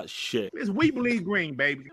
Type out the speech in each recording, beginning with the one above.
shit. It's We Believe Green, baby.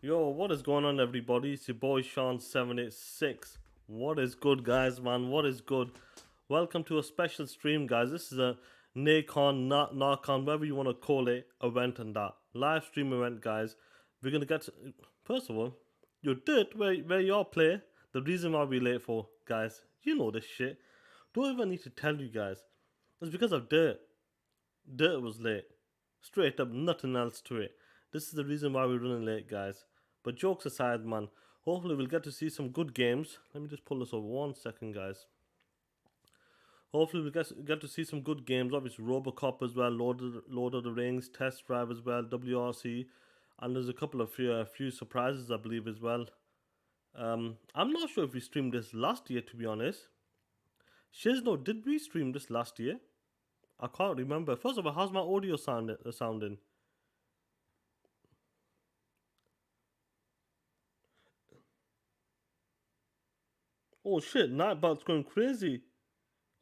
Yo, what is going on, everybody? It's your boy Sean786. What is good, guys, man? What is good? Welcome to a special stream, guys. This is a Nacon, Nacon, whatever you want to call it, event and that. Live stream event, guys. We're going to get to, first of all, your dirt, where y'all play. The reason why we're late for, guys, you know this shit. Don't even need to tell you guys. It's because of dirt. Dirt was late. Straight up, nothing else to it. This is the reason why we're running late, guys. But jokes aside, man, hopefully we'll get to see some good games. Let me just pull this over 1 second, guys. Hopefully we'll get to see some good games. Obviously Robocop as well, Lord of the Rings, Test Drive as well, WRC. And there's a couple of few surprises, I believe, as well. I'm not sure if we streamed this last year, to be honest. Shizno, did we stream this last year? I can't remember. First of all, how's my audio sounding? Oh shit, Nightbot's going crazy.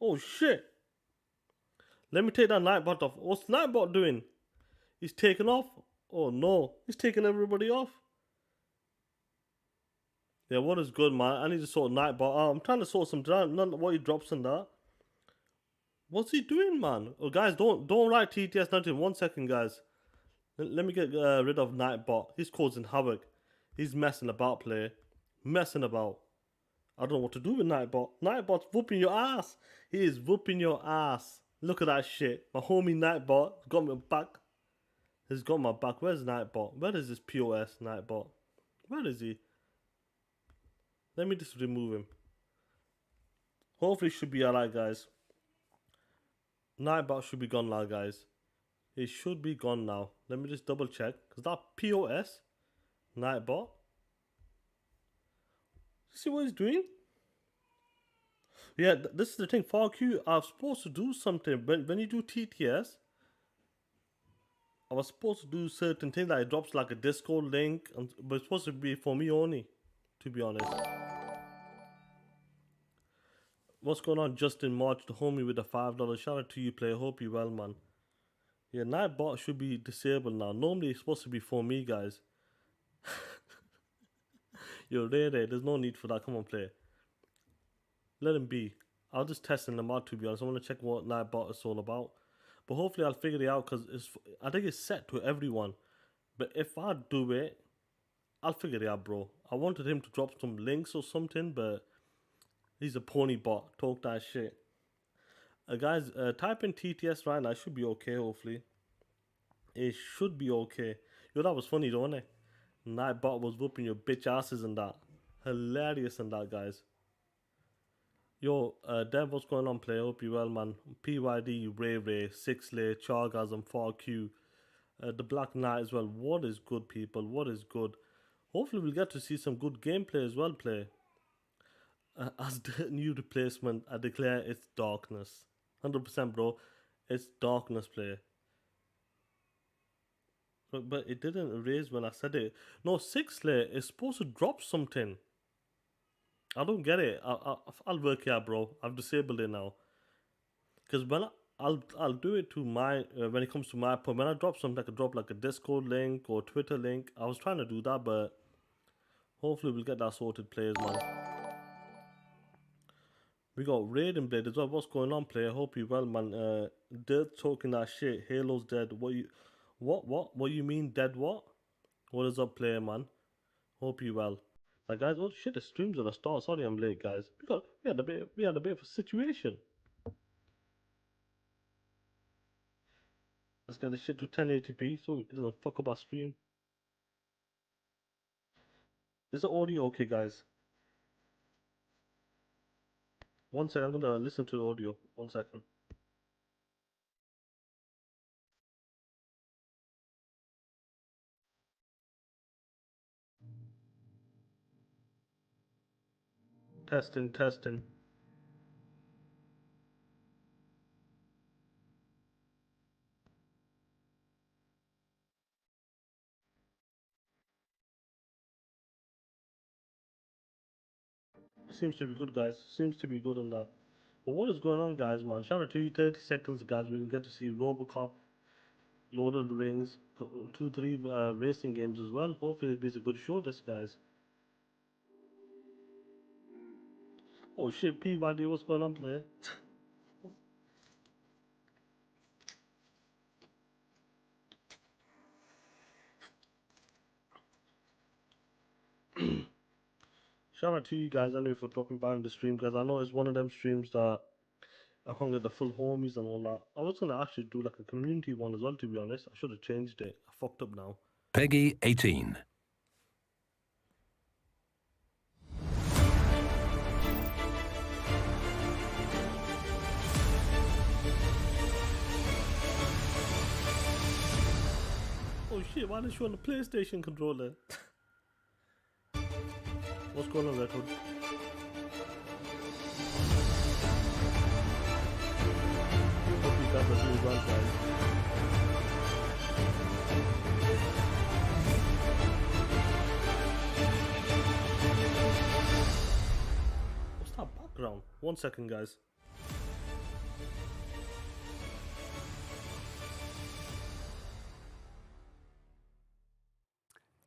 Oh shit. Let me take that Nightbot off. What's Nightbot doing? He's taking off? Oh no, he's taking everybody off. Yeah, what is good, man? I need to sort Nightbot. Oh, I'm trying to sort some down. None what he drops in that. What's he doing, man? Oh guys, don't write TTS nothing. 1 second, guys. Let me get rid of Nightbot. He's causing havoc. He's messing about, player. Messing about. I don't know what to do with Nightbot. Nightbot's whooping your ass. He is whooping your ass. Look at that shit. My homie Nightbot got me back. He's got my back. Where's Nightbot? Where is this POS Nightbot? Where is he? Let me just remove him. Hopefully he should be alright, guys. Nightbot should be gone now, guys. He should be gone now. Let me just double check. Because that POS Nightbot. See what he's doing? Yeah, this is the thing. For Q, I was supposed to do something. When you do TTS, I was supposed to do certain things that it drops like a Discord link, but it's supposed to be for me only, to be honest. What's going on, Justin March, the homie with the $5? Shout out to you, player. Hope you well, man. Yeah, Nightbot should be disabled now. Normally it's supposed to be for me, guys. Yo, there's no need for that. Come on, play. Let him be. I'll just testing them out, to be honest. I want to check what Nightbot is all about. But hopefully I'll figure it out, because I think it's set to everyone. But if I do it, I'll figure it out, bro. I wanted him to drop some links or something, but he's a pony bot. Talk that shit. Guys, type in TTS right now. It should be okay, hopefully. It should be okay. Yo, that was funny, don't it? Nightbot was whooping your bitch asses and that. Hilarious and that, guys. Yo, Dev, what's going on, player? Hope you well, man. PYD, Ray, Sixley, Chargasm, 4Q, the Black Knight as well. What is good, people? What is good? Hopefully we'll get to see some good gameplay as well, player. As the new replacement, I declare it's darkness. 100%, bro. It's darkness, player. But it didn't erase when I said it. No, Sixley is supposed to drop something. I don't get it. I'll work it out, bro. I've disabled it now. Because when I'll do it to my when it comes to my point. When I drop something, I could drop like a Discord link or Twitter link. I was trying to do that, but hopefully we'll get that sorted, players, man. We got Raiden Blade as well. What's going on, player? Hope you well, man. Dirt talking that shit. Halo's dead. What you mean dead? What is up, player, man? Hope you well. Like, guys, oh shit, the stream's at a start. Sorry I'm late, guys. We had a bit of a situation. Let's get the shit to 1080p so it doesn't fuck up our stream. Is the audio okay, guys? 1 second, I'm gonna listen to the audio. 1 second. Testing, testing. Seems to be good, guys. Seems to be good on that. But what is going on, guys, man? Shout out to you, 30 seconds, guys. We will get to see Robocop, Lord of the Rings, two, three racing games as well. Hopefully, it'll be a good show, this, guys. Oh shit, P-Body, what's going on, player? Shout out to you guys anyway for dropping by on the stream, guys. I know it's one of them streams that I can't get the full homies and all that. I was gonna actually do like a community one as well, to be honest. I should have changed it. I fucked up now. Peggy 18. Oh shit, why did you on the PlayStation controller? What's going on, Record? Hope you guys are doing well, guys. What's that background? 1 second, guys.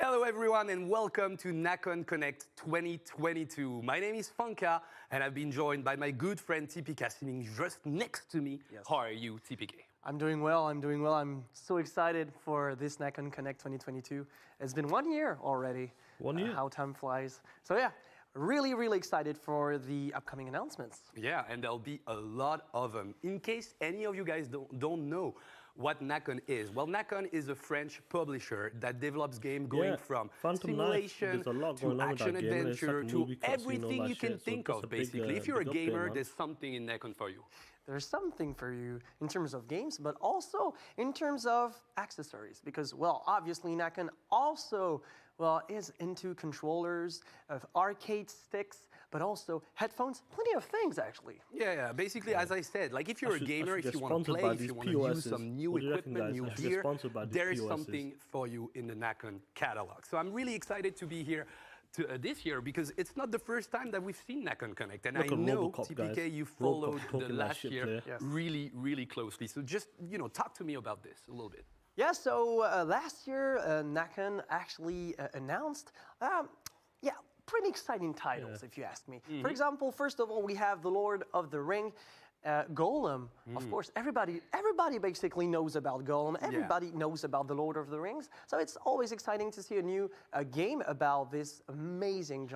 Hello everyone and welcome to Nacon Connect 2022. My name is Funka and I've been joined by my good friend TPK sitting just next to me. Yes. How are you, TPK? I'm doing well, I'm so excited for this Nacon Connect 2022. It's been 1 year already. 1 year? How time flies. So yeah, really excited for the upcoming announcements. Yeah, and there'll be a lot of them. In case any of you guys don't know what Nacon is. Well, Nacon is a French publisher that develops games going from Phantom simulation to action adventure to everything you can think of, basically. If you're a gamer, there's something in Nacon for you. There's something for you in terms of games, but also in terms of accessories, because, well, obviously Nacon also, well, is into controllers, of arcade sticks, but also headphones, plenty of things, actually. Yeah, basically, as I said, like if you're a gamer, if you want to play, if you want to use some new equipment, new gear, there is something for you in the Nacon catalog. So I'm really excited to be here this year because it's not the first time that we've seen Nacon Connect, and I know, Robocop, TPK, guys. you followed the last shit, year Yes. really closely. So just, talk to me about this a little bit. Yeah, so last year, Nacon actually announced, pretty exciting titles, if you ask me. For example, first of all, we have The Lord of the Ring, Gollum. Of course, everybody basically knows about Gollum. Everybody knows about The Lord of the Rings. So it's always exciting to see a new game about this amazing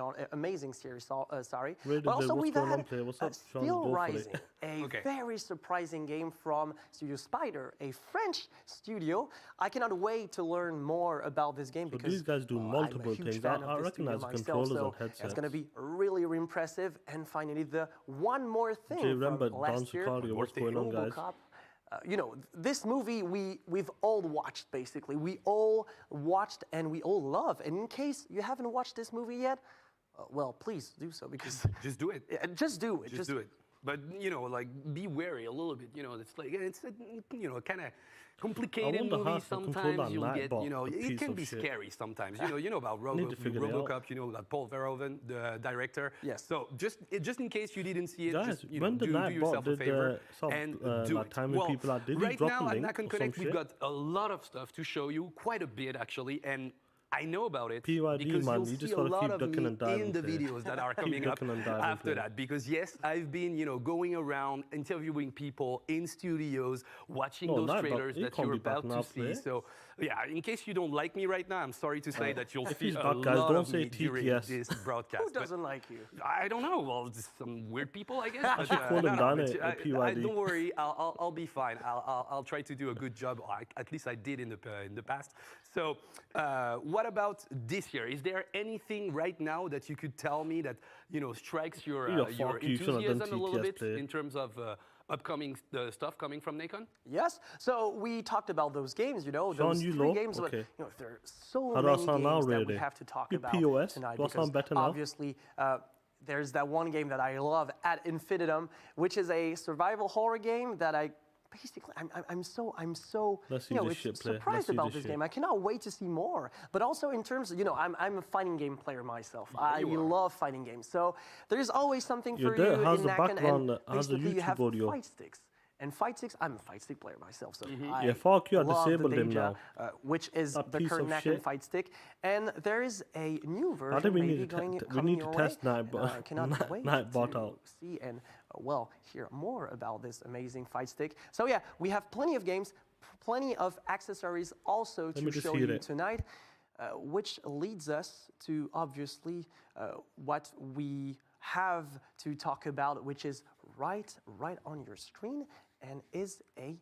series. But also we've had Steelrising, a very surprising game from Studio Spider, a French studio. I cannot wait to learn more about this game because these guys do multiple things. I recognize the controllers and headsets. It's going to be really impressive. And finally, the one more thing from last year, what's going on, guys? Robocop. This movie we've all watched, basically. We all watched and we all love. And in case you haven't watched this movie yet, well, please do so because... Just do it. Just do it. Just do it. But, be wary a little bit. It's a kind of complicated movie. Sometimes you'll get, it can be scary sometimes. You know about Robocop, you know about Paul Verhoeven, the director. Yes. So just in case you didn't see it, guys, just, when do yourself a favor and do it. Well, right now at Nacon Connect, we've got a lot of stuff to show you, quite a bit actually, and I know about it because man, you'll see a lot of me in the videos that are coming up after that. Because yes, I've been, going around interviewing people in studios, watching those trailers that you're about to see. So yeah, in case you don't like me right now, I'm sorry to say that you'll see a lot of me during this broadcast. Who doesn't like you? I don't know. Well, some weird people, I guess. I should call him down at PYD. Don't worry, I'll be fine. I'll try to do a good job. At least I did in the past. So what about this year? Is there anything right now that you could tell me that strikes your enthusiasm a little bit in terms of upcoming stuff coming from Nacon? Yes. So we talked about those games, those three games, but there are so many games that we have to talk about tonight because obviously there's that one game that I love at Infinitum, which is a survival horror game that I basically I'm so Let's see you know this shit play. Let's surprised see about this this shit. game. I cannot wait to see more. But also in terms of, I'm a fighting game player myself. I you are. love fighting games. So there's always something You're for there. you How's in the Nacon, background? and How's the basically you have YouTube audio? fight sticks. And fight sticks, I'm a fight stick player myself, so I Yeah, fuck you, I love the disabled him Deja, now. which is That the piece current of Nacon shit. fight stick. And there is a new version think we maybe need to going, we coming need to your test way. Nightbot- And I cannot wait Nightbot to out. see and, hear more about this amazing fight stick. So yeah, we have plenty of games, plenty of accessories also me to just show hear you it. tonight, which leads us to obviously what we have to talk about, which is right on your screen, and is a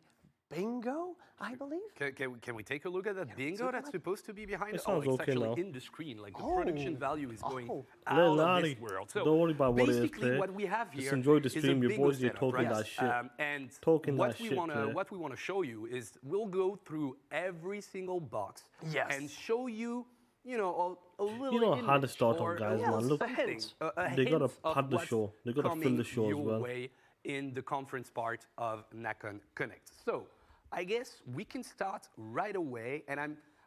bingo, I believe. Can we take a look at that bingo take a that's look. supposed to be behind? It sounds it's okay actually now. in the screen. Like the production value is going Oh. out Little of Larry, this world. So don't worry about what it is, basically, play. what we have Just here enjoy the is a stream. Your bingo boys, you're setup, talking right? that shit. And Talking what that we shit, wanna play. what we want to show you is we'll go through every single box Yes. and show you. A little. You know how to image start off, or a guys, little man. Look, something, a they gotta hint of pad the what's show. They gotta fill coming the show as your well. way in the conference part of Nacon Connect. So I guess we can start right away, and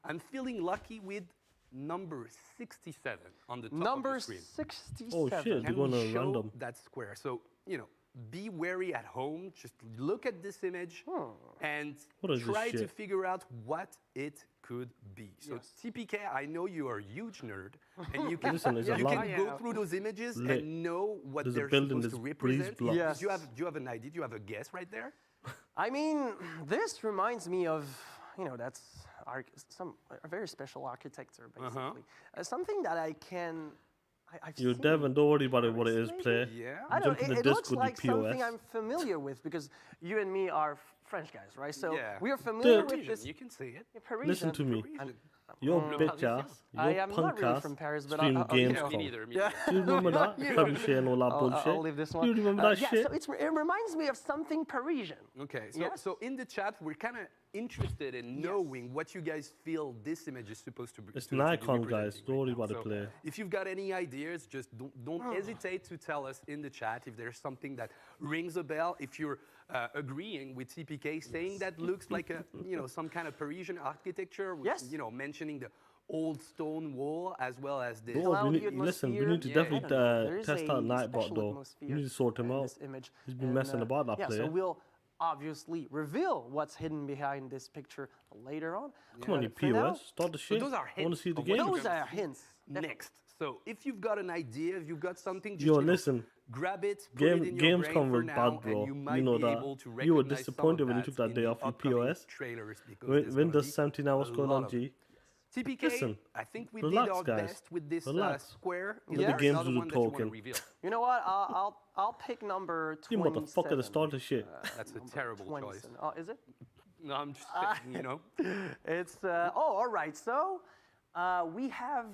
I'm feeling lucky with number 67 on the top Number of the screen. 67. Oh, shit. Can They're gonna we show random. that square? So be wary at home. Just look at this image and What is this try to shit? figure out what it could be. So TPK, I know you are a huge nerd, and you can Listen, there's a you lot. can go through those images Lit. and know what There's a they're building supposed to that's breeze represent. blocks. Yes. Do you have an idea? Do you have a guess right there? I mean, this reminds me of, that's a very special architecture, basically. Something that I've You seen Devin, don't worry about it. What it is, maybe? play. Yeah. I don't Jump in know, the it looks Discord, like you something POS. I'm familiar with, because you and me are French guys, right? So Yeah. we are familiar Dude. with Parisian, this you can see it. Parisian. Listen to me. Parisian. Your how bitch do you ass, I your am not punk really ass, from Paris, but stream I- games Me com. neither. Me Yeah. neither. Do you remember that? Trebuchet and all that bullshit. I'll leave this one. You remember that yeah, shit? so it reminds me of something Parisian. Okay, Yes. so in the chat, we're kind of interested in knowing what you guys feel this image is supposed to be. It's to be Nacon, representing guys. Don't worry right now. about the So play. If you've got any ideas, just don't hesitate to tell us in the chat if there's something that rings a bell. If you're agreeing with TPK, saying that looks like a some kind of Parisian architecture. With, Yes. mentioning the old stone wall as well as this. Bro, Cloudy listen, we atmosphere. need to Yeah. definitely I don't know, there is test a out Nightbot special though. atmosphere You need to sort him in out. this image. He's been messing about that yeah, player. so we'll obviously reveal what's hidden behind this picture later on. Come on, you For now, POS. Start the shit. those are I want to hints see the of what game. you're those gonna are see hints. Next. So if you've got an idea, if you've got something, just Yo, listen. grab it, put it in your Games brain come for with now, bad, and bro. you You might know be that. able to You were recognize some disappointed of when you took that in day the off your upcoming POS. trailers because there's gonna Windows be 17 hours a going lot on, of G. TPK, Listen, I think we relax, did our guys. best with this Relax. square. Is Let there the games another do the one that you want to talking. reveal? You know what? I'll pick number You 27. motherfucker, the start the shit. That's a terrible choice. 27. Oh, is it? No, I'm just saying, It's all right. So we have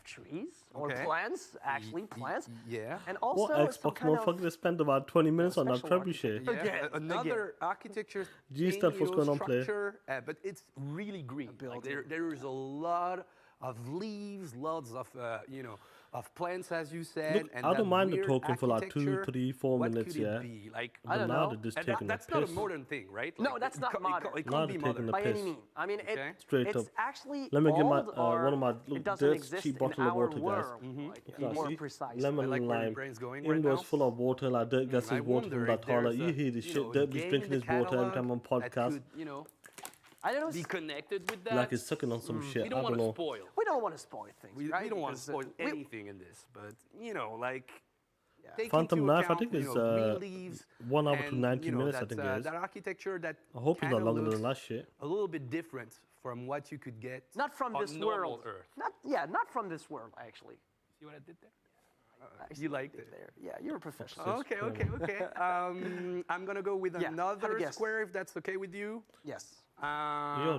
trees or Okay. plants, actually plants. Yeah. And also What some Xbox kind motherfucker of they spent about 20 minutes on that special trebuchet? Yeah, Again, another architecture G stuff was going on, play. structure, but it's really green. Like building. there is a lot of leaves, lots of of plants, as you said. Look, and I that don't mind the weird talking for like 2, architecture. 3, 4 What minutes, could yeah. it be? Like I don't But now know. they're just and taking that's a not a piss. modern thing, right? No, Like, that's not modern. It Now can't they're be taking modern. a by any piss. means. I mean, Okay. Straight it's up. actually Let me get my, old or one of my it little doesn't dirt exist cheap in bottle of our water, guys. world. Like, Classy. more precise. Lemon I like and where your lime. brain's going Even right though now. it's full of water, like Dirt gets I his water wonder from if that toilet. there's You a, hear this you shit. know, Dirt game is in drinking the his water every catalog time on that podcast. could, I don't know. be connected with that. Like he's sucking on some shit. we I don't don't want to know. spoil. We don't want to spoil things, We, right? we don't want to Because, spoil anything in this, but like take Phantom into Knife, I account, think, is green leaves 1 hour to and, 90 minutes, I that, think it is. that architecture that I hope it's not kinda longer looks than that shit. a little bit different from what you could get not from on this normal world. Earth. Not from this world, actually. See what I did there? You liked it. There. Yeah, you're a professional. Okay. I'm gonna go with Yeah, have a another guess. square if that's okay with you. Yes. Yo,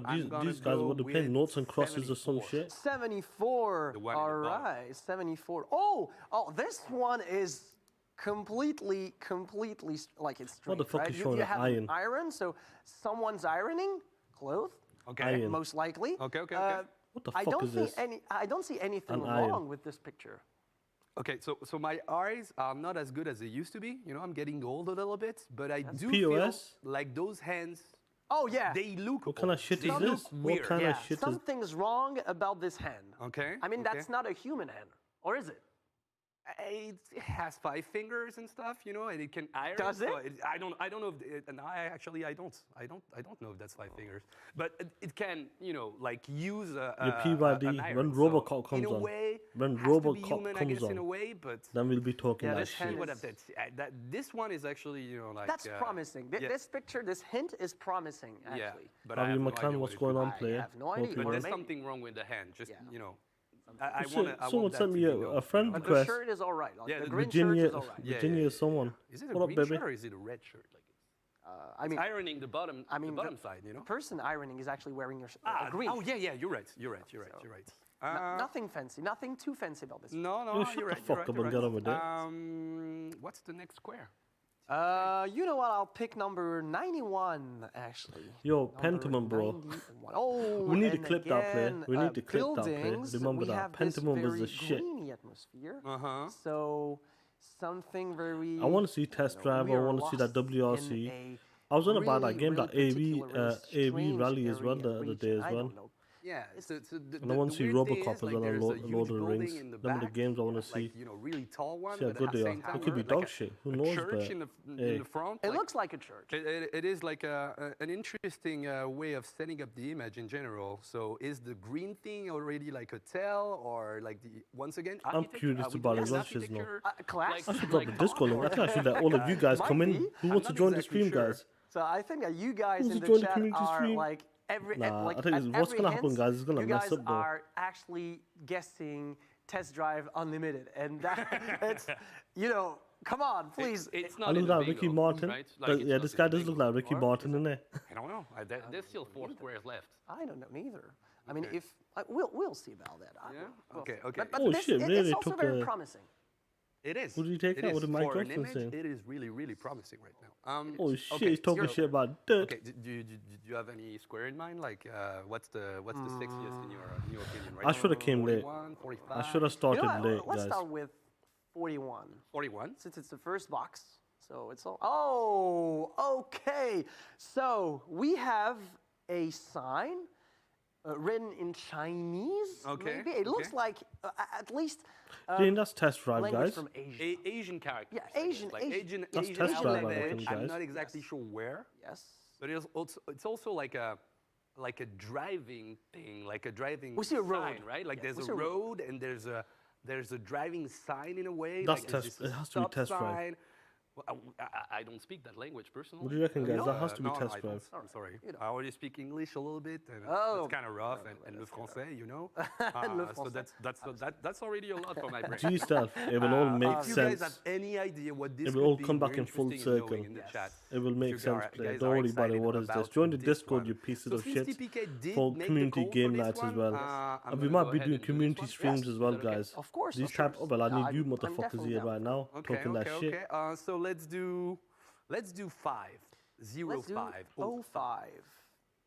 I'm gonna these guys go were playing with noughts and crosses or some 74. shit. 74. The one in All the bottom. right, 74. Oh, this one is completely like it's strange, the fuck right? is showing you an have iron? iron, so someone's ironing clothes, Okay. Iron. most likely. Okay. What the I fuck don't is see this? I don't see anything An iron. wrong with this picture. Okay, so my eyes are not as good as they used to be. You know, I'm getting old a little bit, but I do POS? feel like those hands. Oh yeah. They look. What kind of shit is they this? look What weird. kind yeah. of shit is? Something's wrong about this hand. Okay. I mean, okay. that's not a human hand, or is it? It has 5 fingers and stuff, you know, and it can iron. Does so it? I don't know if and I don't know if that's 5 fingers, but it can, you know, like use Your an PYD iron. when So Robocop comes in a on. way, When has to be Robocop human, I comes guess, in a on, way, but then we'll be talking Yeah, that this shit. hand what is- this one is actually, you know, like That's promising. yeah. This picture, this hint is promising, actually. Yeah, but I Have have you no McCann, idea what's what it going could on, be. player? have no Hope idea. you But know. there's Maybe. something wrong with the hand. Just Yeah. you know, Someone sent me a friend But the request. shirt is all right. Like, Yeah, the the green Virginia, shirt is all right. Yeah, Virginia yeah, is someone. Is it a What up, green baby? shirt or is it a red shirt? Like I mean, ironing the bottom, I mean, the bottom side, you know. person ironing is actually wearing your green. Oh yeah, you're right. You're right. Nothing fancy. Nothing too fancy about this. No, You shut you're the right. fuck up and get on with it. What's the next square? You know what? I'll pick number 91, actually. Yo, Number Pentiment, bro. 91. Oh, We need to and clip that, player. again, We need to clip that, player. buildings, Remember we that. have this Pentiment was the very shit. greeny atmosphere. Uh-huh. So something very. I want to see Test Drive. I want to see that WRC. I was on about that game, that AV rally as well the other day as well. Yeah. So And I want to see Robocop as well and Lord of the Rings. Them are the games I want to see. Like, you know, really tall one. See how but good at they the are. same time, It could be like dog a- shit. Who a knows, church but in hey. the front. It like, looks like a church. It is like an interesting way of setting up the image in general. So is the green thing already like a tell or like the once again? I'm curious about it. What shit now? Class? I should drop the Discord link. I think I should let all of you guys Might come in. be. Who I'm wants to not join the exactly stream, sure. guys? So I think that you guys Who's in the joined the chat community are stream? like every Nah, like I think at what's every gonna happen, hint, guys, is gonna you mess guys up, though. are actually guessing Test Drive Unlimited, and that it's you know, come on, please. It's I not. look in the like Ricky bingo, Martin. right? But it's yeah, not this in guy the does look bingo. like Ricky Martin, doesn't he? I don't know. There's still 4 squares left. I don't know neither. I mean, Okay. if we'll see about that. Yeah? We'll Okay, see. okay. But Oh, this, shit, it's really also took very a- promising. It is. What did you take It out? is. What did Mike For an Johnson image, say? it is really, really promising right now. Oh shit, okay, he's talking your- shit about dirt. Okay, do you have any square in mind? Like, what's the sexiest in your opinion? Right I now? should have came late. 41, 45, I should have You started know what? late, Let's guys. start with 41. 41. Since it's the first box, so it's all. Oh, okay. So we have a sign written in Chinese. Okay, Maybe it looks okay. like at least Jane, that's Test Drive, language guys. from Asia. Asian characters. Yeah, I guess, Asian- Like Asian- That's Asian Test Drive, I alphabet. reckon, I'm guys. not exactly sure where, Yes. but it's also like a driving thing, like a driving We see a road. sign, right? Like Yeah, there's we a see a road. road and there's a driving sign in a way. That's like, is test- this a it has to be stop Test Drive. sign? Well, I don't speak that language personally. What do you reckon, guys? No, That has to be no, Test I don't. Drive. I'm sorry. You know. I already speak English a little bit, and Oh, it's kind of rough, and le français, you know. So that's already a lot for my brain. G stuff. It will all make If you sense. guys have any idea what this It will could all be, come back we're in full interested in knowing circle. in the Yes. chat. It will make If you sense, guys player. are Don't worry about it. excited What is this? about Join the this Discord, one. you pieces So of since shit. TPK did For make the community call game for this nights as one, well. I'm And we gonna might go be ahead doing and do community this one. streams Yes. as well, Is that okay? guys. Of course. These of course. type. Oh well, I need I'm- you I'm motherfuckers definitely here down. right now Okay, talking that okay, shit. okay. So let's do 5. 0, Let's do 5. 05.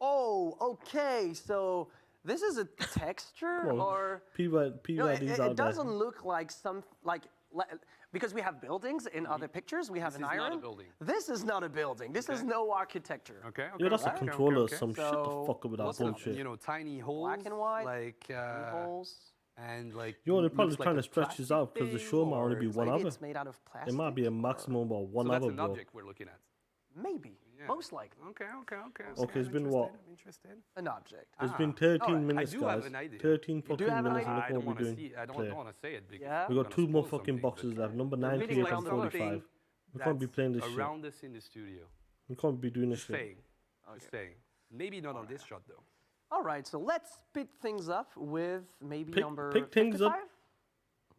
Oh, okay. So this is a texture Come on. or. PYD's No, out it there. doesn't look like some because we have buildings in other pictures. We have This an is not a iron. building. This is not a building. This is Okay. no architecture. Okay, okay. Yeah, that's a okay, controller or okay, okay. some shit. The So, fuck up with that Lots of, bullshit. you know, tiny holes. Black and white, Like, holes. and like. Yo, they're probably looks like trying a to stretch this plastic out because the thing, show might only or- be one Maybe hour. it's made out of plastic. It might be a or- maximum of 1 So that's hour, an bro. object we're looking at. Maybe. Yeah. Most likely. Okay. Okay, it's I'm been what? interested, I'm interested. An object. It's Ah, been 13 alright. minutes, I do have guys. an idea. 13 fucking have an minutes. idea? Look I what don't we're want to doing. see. I don't Player. want to say it because Yeah. We I'm got gonna 2 more spoil fucking something, boxes but left. Number reading 98 like and something 45. We can't be that's playing this shit. around us in the studio. We can't be doing this Just shit. saying. Just saying. Maybe not on this shot though. All right. So let's pick things up with maybe Pick- number pick things up.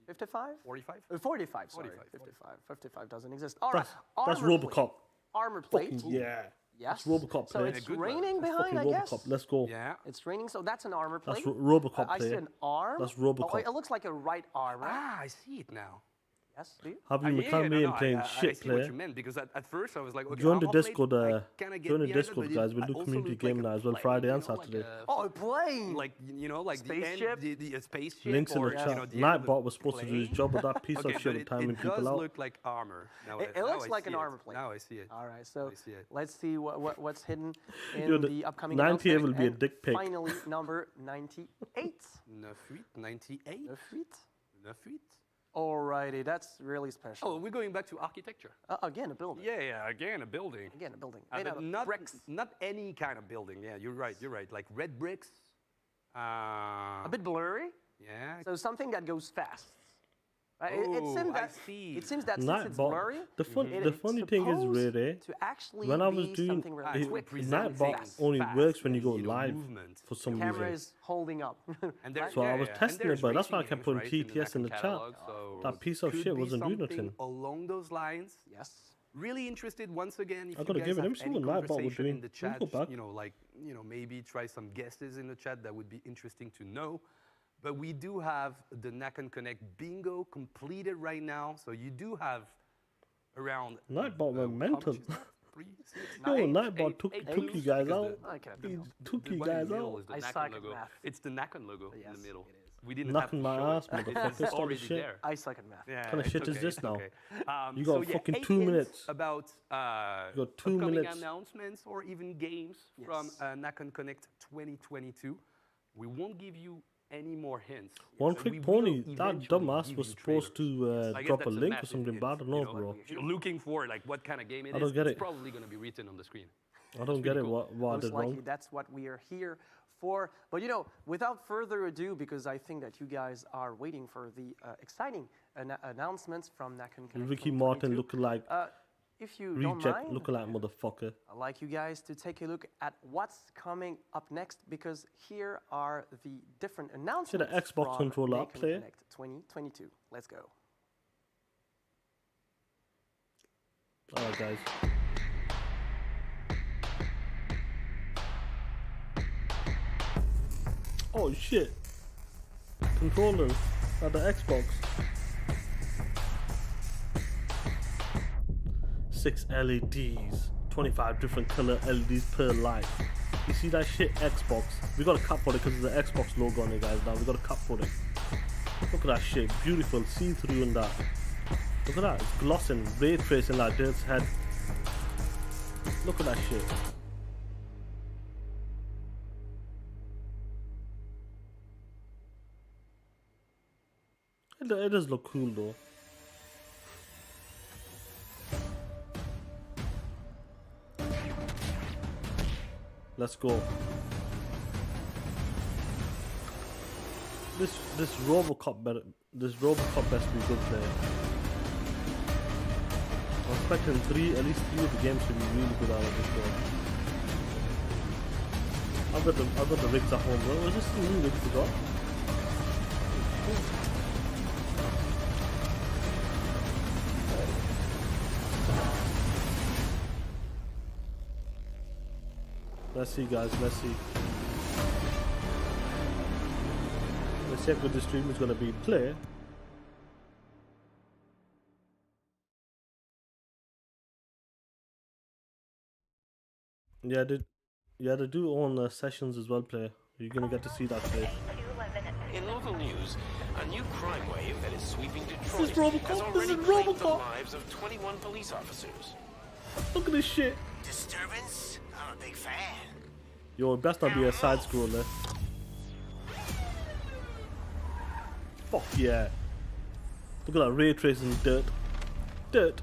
55? 45. 45, sorry. 45, 55. 55 doesn't exist. All right. That's armor plate. Robocop. Armor plate. Fucking yeah. Yes. That's Robocop So play. it's A good one. raining behind, Fucking I guess. Robocop. Let's go. Yeah. It's raining, so that's an armor plate. That's Robocop I see player. an arm. That's Oh, Robocop. it looks like a right arm, right? Ah, I see it now. Yes, do you? Have you Yeah, McLaren me and playing I shit see what player? you meant because at first I was like, okay, Join the I'll play it, Discord, I kinda get join the behind it, Discord, but guys. it We'll do also community looked like game a night as well, plane, Friday you and know, like Saturday. a- Oh, a plane! like like Spaceship? the spaceship. Links in or, the you chat. know, the end of the Nightbot was supposed to do his plane. job, but that piece Okay, of but shit was timing it people does out. look like armor. Now It now looks I like see an it. armor plane. Now I see it. All right, so I see it. let's see what's hidden Yo, in the the upcoming 98 announcement. will be a And dick pic. Finally, number 98. 98. 98. 98. Alrighty, that's really special. Oh, we're going back to architecture. Again, a building. Yeah, again a building. Again, a building. But Made out of not bricks. not any kind of building. Yeah, you're right. You're right. Like red bricks. A bit blurry. Yeah. So something that goes fast. It Oh, seems I that see. it seems that since it's Nightbot. blurry, The it's funny thing is, supposed really, to actually when I was be doing something really it quick. presents Nightbot things only fast works when you and, go you know, live movement. for some Camera reason. is holding up. And there's, So I was and testing there's it, but that's why I racing kept games, putting right, TTS in the Nacon chat. catalog, so That piece of could shit be wasn't doing something nothing. along those lines. Yes. Really interested once again if I you gotta guys give it. have Let me see any what Nightbot was conversation doing. in the Let me chat, go back. maybe try some guesses in the chat. That would be interesting to know. But we do have the Nacon Connect bingo completed right now, so you do have around Nightbot went how mental. much is that? 3, 6, Yo, 9, Nightbot 8 took clues, you guys because out. I can He have took the you one in guys the middle out. is the I Nacon suck at logo. math. It's the Nacon logo in Yes, the middle. it is. We didn't Knocking have my to show ass, it. motherfucker. It's Stop already this shit. there. I suck at math. Yeah, Kinda it's shit is okay, this it's now? okay. You got so fucking 8 2 hints minutes. about You got 2 upcoming minutes. announcements or even games from Yes. Nacon Connect 2022. We won't give you any more hints. One So Trick we will Pony, that eventually dumbass give was you supposed trailers. to I guess drop a that's link or massive something, hint, but I don't you know, know, bro. If you're looking for like what kind of game it I is, don't get it's it. probably going to be written on the screen. I don't get really it, cool. what I Most did likely, wrong. that's what we are here for. But without further ado, because I think that you guys are waiting for the exciting announcements from Nacon Connect. Ricky Martin 2022. looking like If you don't reject, mind, looking like motherfucker. I'd like you guys to take a look at what's coming up next, because here are the different announcements Xbox from controller Nacon player. Connect 2022. Let's go. Alright, guys. Oh shit! Controllers at the Xbox. 6 LEDs, 25 different color LEDs per light. You see that shit, Xbox? We got a cup for it because there's an Xbox logo on it, guys. Now we got a cup for it. Look at that shit, beautiful, see through and that. Look at that, it's glossing, ray tracing like Dirt's head. Look at that shit. It does look cool though. Let's go. This Robocop best be good player. I'm expecting at least three of the games to be really good out of this game. I've got the rigs at home, bro. Was this the new rigs we got? Let's see, guys. Let's see. Let's see how good the stream is gonna be. Play. Yeah, they do own sessions as well. Play. You're gonna get to see that play. In local news, a new crime wave that is sweeping Detroit This is Robocop, has this already is claimed the Robocop. lives of 21 police officers. Look at this shit. Disturbance? I'm a big fan. Yo, it best not be a side scroller. Fuck yeah. Look at that ray tracing dirt. Dirt.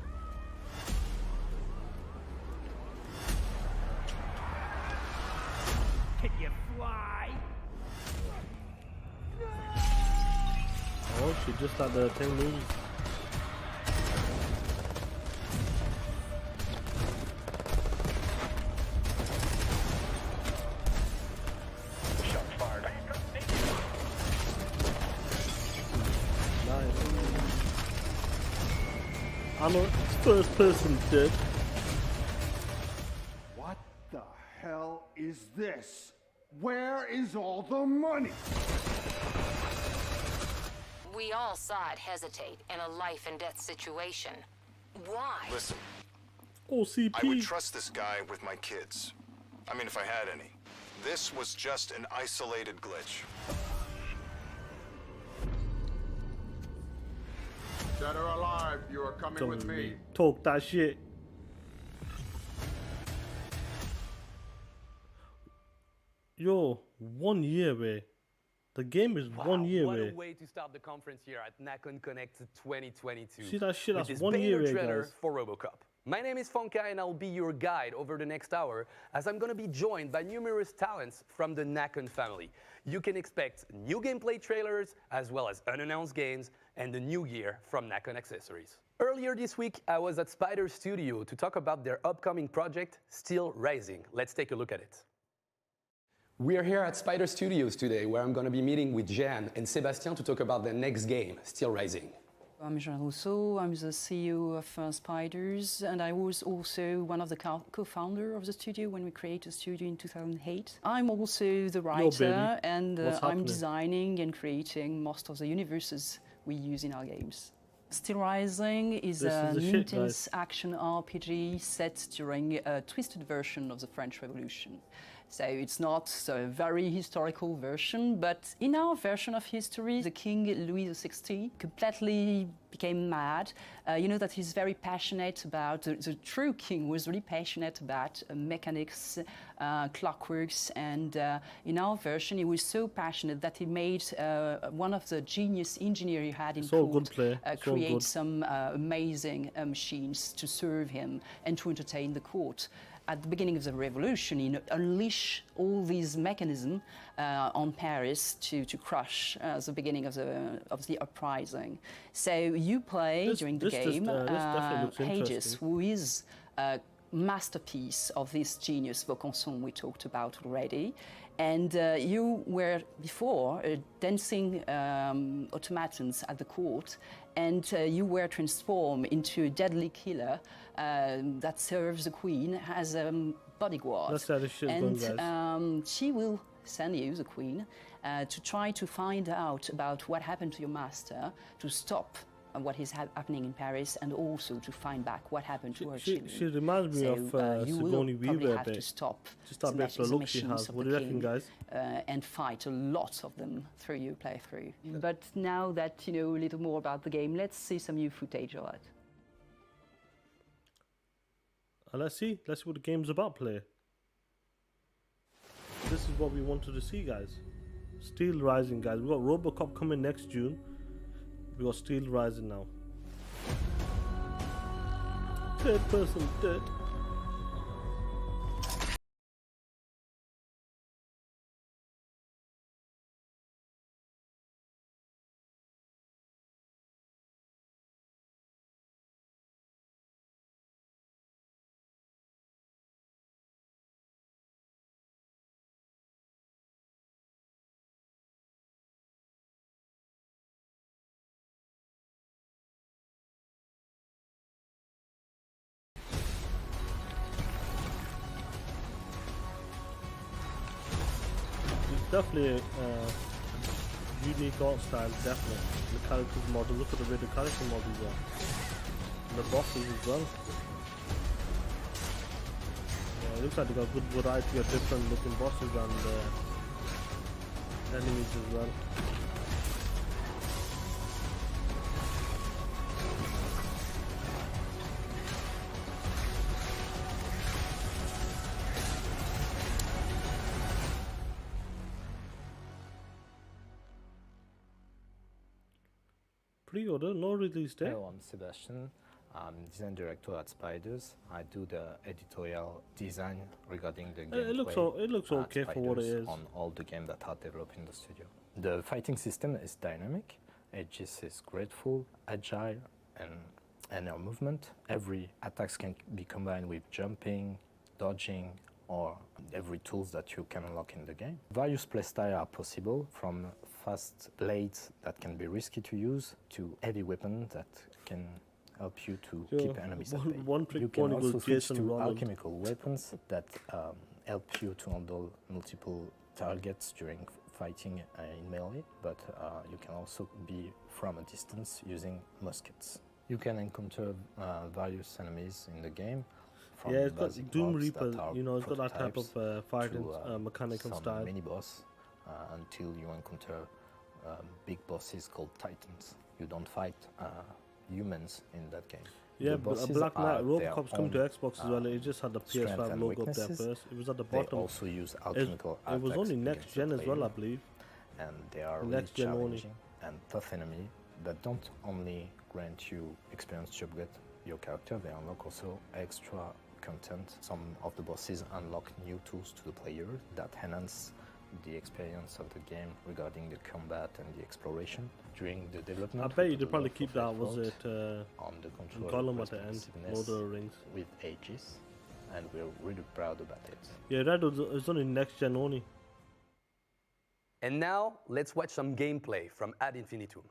Can you fly? Oh, she just had the thing moves. Nice. I'm a first person dirt. What the hell is this? Where is all the money? We all saw it hesitate in a life and death situation. Why? Listen, OCP. I would trust this guy with my kids. I mean, if I had any. This was just an isolated glitch. Dead or alive, you are coming with me. Talk that shit. Yo, 1 year away. The game is 1 year what away. a way to start the conference here at Nacon Connect 2022. See that shit? with That's this 1 year banger away, trailer guys. for Robocop. My name is Fonka and I'll be your guide over the next hour as I'm going to be joined by numerous talents from the Nacon family. You can expect new gameplay trailers as well as unannounced games and the new gear from Nacon Accessories. Earlier this week, I was at Spider Studio to talk about their upcoming project, Steelrising. Let's take a look at it. We are here at Spider Studios today, where I'm going to be meeting with Jeanne and Sébastien to talk about their next game, Steelrising. I'm Jean Rousseau, I'm the CEO of Spiders, and I was also one of the co-founder of the studio when we created the studio in 2008. I'm also the writer, and I'm designing and creating most of the universes we use in our games. Steelrising is an intense action RPG set during a twisted version of the French Revolution. So it's not a very historical version, but in our version of history, the King Louis XVI completely became mad. You know that he's very passionate about, the true king was really passionate about mechanics, clockworks, and in our version he was so passionate that he made one of the genius engineers he had in court create some amazing machines to serve him and to entertain the court. At the beginning of the revolution, he unleashed all these mechanisms on Paris to crush the beginning of the uprising. So you play during the game Hades, who is a masterpiece of this genius Vaucanson we talked about already. And you were before dancing automatons at the court, and you were transformed into a deadly killer that serves the queen as a bodyguard. That's how this shit's going, guys. She will send you, the queen, to try to find out about what happened to your master, to stop what is happening in Paris, and also to find back what happened to her children. She reminds me of Sigourney Weaver a bit. To stop just that bit of look she has. What do you reckon, guys? And fight a lot of them through your playthrough. But now that you know a little more about the game, let's see some new footage of it. Let's see what the game's about, player. This is what we wanted to see, guys. Steelrising, guys. We got Robocop coming next June. We got Steelrising now. Third person dead. Definitely unique art style, definitely. The characters model, look at the way the character models are. And the bosses as well. Yeah, it looks like they got good variety of different looking bosses and enemies as well. Pre-order, no release date. Hello, I'm Sebastian. I'm design director at Spiders. I do the editorial design regarding the gameplay. It looks okay for what it is. On all the games that are developed in the studio. The fighting system is dynamic. It just is grateful, agile, and our movement. Every attacks can be combined with jumping, dodging, or every tools that you can unlock in the game. Various playstyles are possible, from fast blades that can be risky to use to heavy weapons that can help you to keep enemies at bay. You can also switch to alchemical weapons that help you to handle multiple targets during fighting in melee, but you can also be from a distance using muskets. You can encounter various enemies in the game. From Yeah, it's got basic Doom mobs Reaper, that are you know, it's got that type of prototypes fighting to, mechanical some style. mini boss until you encounter big bosses called Titans. You don't fight humans in that game. Yeah, The but bosses Black Knight, are their Robocop's come to own, Xbox as well. It just had the strength PS5 and logo up there weaknesses. first. It was at the They bottom. also use alchemical It was attacks only next against the gen as well, I player, believe. and they are The really next gen only. challenging and tough enemy that don't only grant you experience to upgrade your character, they unlock also extra content. Some of the bosses unlock new tools to the player that enhance the experience of the game regarding the combat and the exploration. During the development, I bet we you put they'd a probably lot of keep that, was effort it on the control Gollum at the end, responsiveness Lord of the Rings. with ages, and we're really proud about it. Yeah, that was only next gen only. And now, let's watch some gameplay from Ad Infinitum.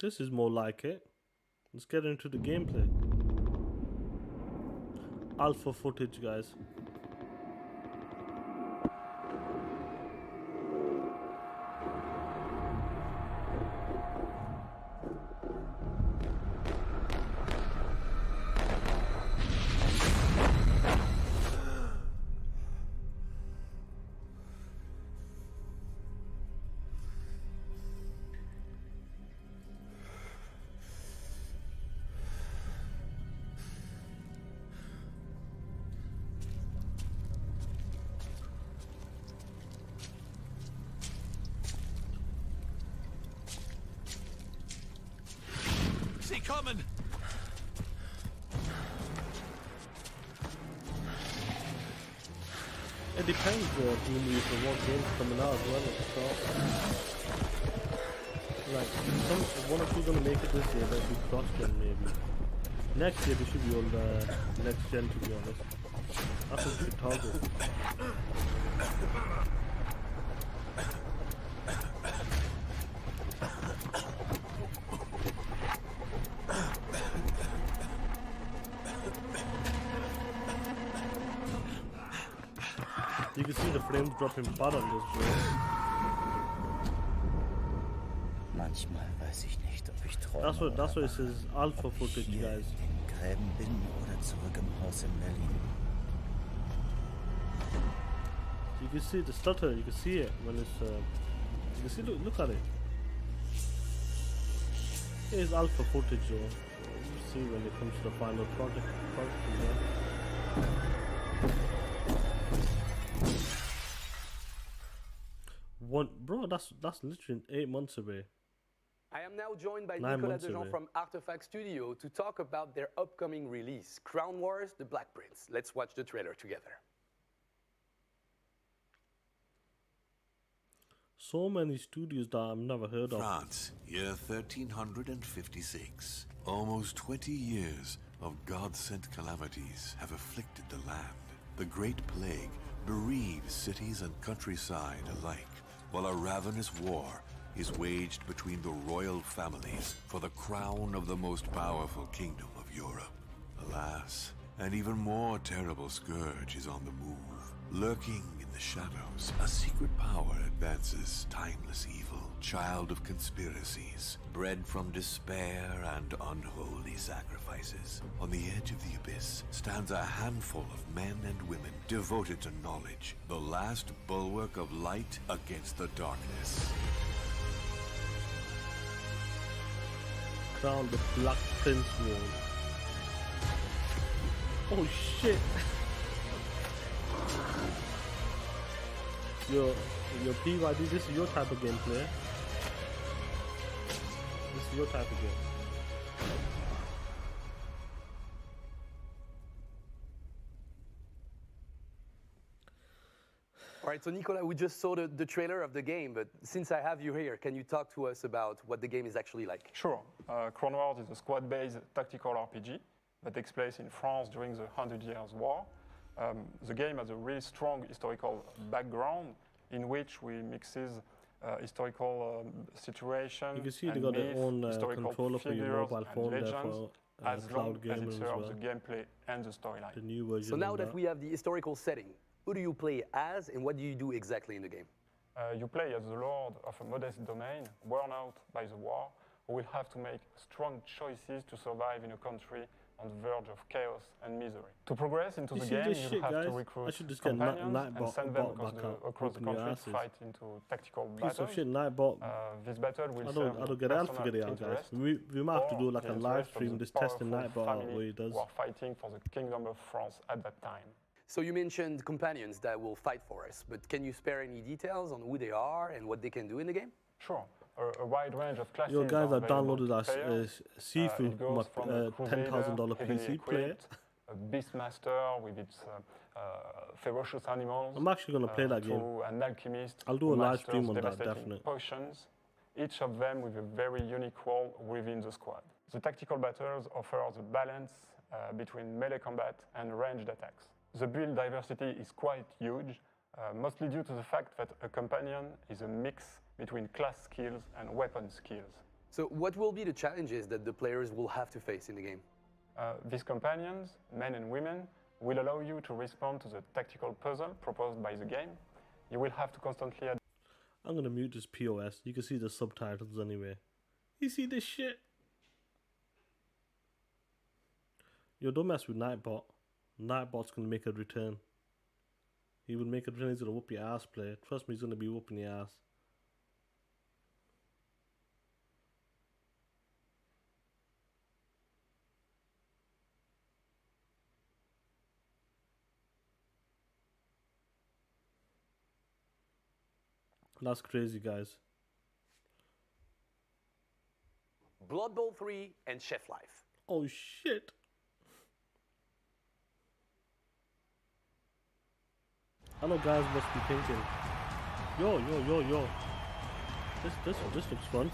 This is more like it. Let's get into the gameplay. Alpha footage, guys. See coming! It depends normally for what game's coming out as well at the start. Like, one or two gonna make it this year, that'll be cross-gen maybe. Next year they should be on the next gen, to be honest. That's what we should target. You can see the frames dropping bad on this game. Manchmal weiß ich nicht, ob ich träume That's what oder it says, alpha footage, hier guys. in Gräben bin oder zurück im Haus in Berlin. You can see the stutter, you can see it when it's you can see, look at it. It is alpha footage though. You see when it comes to the final product as well. Bro, that's literally 8 months away. I am now joined by 9 Nicolas months Dejean away. from Artefact Studio to talk about their upcoming release, Crown Wars: The Black Prince. Let's watch the trailer together. So many studios that I've never heard of. France, year 1356. Almost 20 years of God-sent calamities have afflicted the land. The Great Plague bereaves cities and countryside alike, while a ravenous war is waged between the royal families for the crown of the most powerful kingdom of Europe. Alas, an even more terrible scourge is on the move. Lurking in the shadows, a secret power advances timeless evil, child of conspiracies, bred from despair and unholy sacrifices. On the edge of the abyss stands a handful of men and women devoted to knowledge, the last bulwark of light against the darkness. Crown the Black Prince War. Oh shit! Yo, PYD, this is your type of gameplay. This is your type of game. All right, so Nicolas, we just saw the trailer of the game, but since I have you here, can you talk to us about what the game is actually like? Sure. Crown Wars is a squad-based tactical RPG that takes place in France during the 100 Years' War. The game has a really strong historical background in which we mixes historical situations. You can see they got their own controller for your mobile phone there for as long cloud as it gaming as serves well. the gameplay and the storyline. The new version. So now that we have the historical setting, Who do you play as, and what do you do exactly in the game? You play as the lord of a modest domain, worn out by the war, who will have to make strong choices to survive in a country on the verge of chaos and misery. To progress into the game, you have to recruit companions and send them across the country to fight into tactical battles. Piece of shit, Nightbot. This battle will I don't get it. I'll figure it out, guys. We might have to do like a live stream just testing Nightbot out what he does. Who are fighting for the Kingdom of France at that time. So you mentioned companions that will fight for us, but can you spare any details on who they are and what they can do in the game? Sure. A wide range of classes. Yo, guys, I downloaded our Sifu, my $10,000 PC player. A Beastmaster with its ferocious animals. I'm actually going to play that game. An alchemist. I'll do a live stream on that, definitely. Potions, each of them with a very unique role within the squad. The tactical battles offer the balance between melee combat and ranged attacks. The build diversity is quite huge, mostly due to the fact that a companion is a mix between class skills and weapon skills. So what will be the challenges that the players will have to face in the game? These companions, men and women, will allow you to respond to the tactical puzzle proposed by the game. You will have to constantly adapt. I'm going to mute this POS. You can see the subtitles anyway. You see this shit? Yo, don't mess with Nightbot. Nightbot's going to make a return. He will make a return. He's going to whoop your ass, player. Trust me, he's going to be whooping your ass. That's crazy, guys. Blood Bowl 3 and Chef Life. Oh, shit. I know guys must be thinking, yo. This looks fun.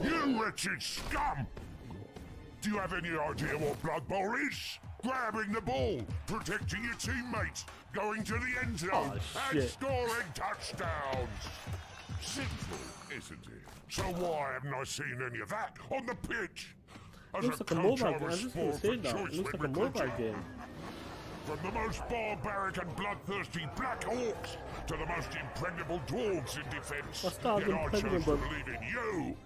You wretched scum! Do you have any idea what Blood Bowl is? Grabbing the ball, protecting your teammates, going to the end zone, and scoring touchdowns. Simple, isn't it? So why haven't I seen any of that on the pitch? As Looks like a mobile game. I was just going to say that. It looks like a mobile game. From the most barbaric and bloodthirsty Black Hawks to the most impregnable dwarves in defense, yet I chose to believe in you.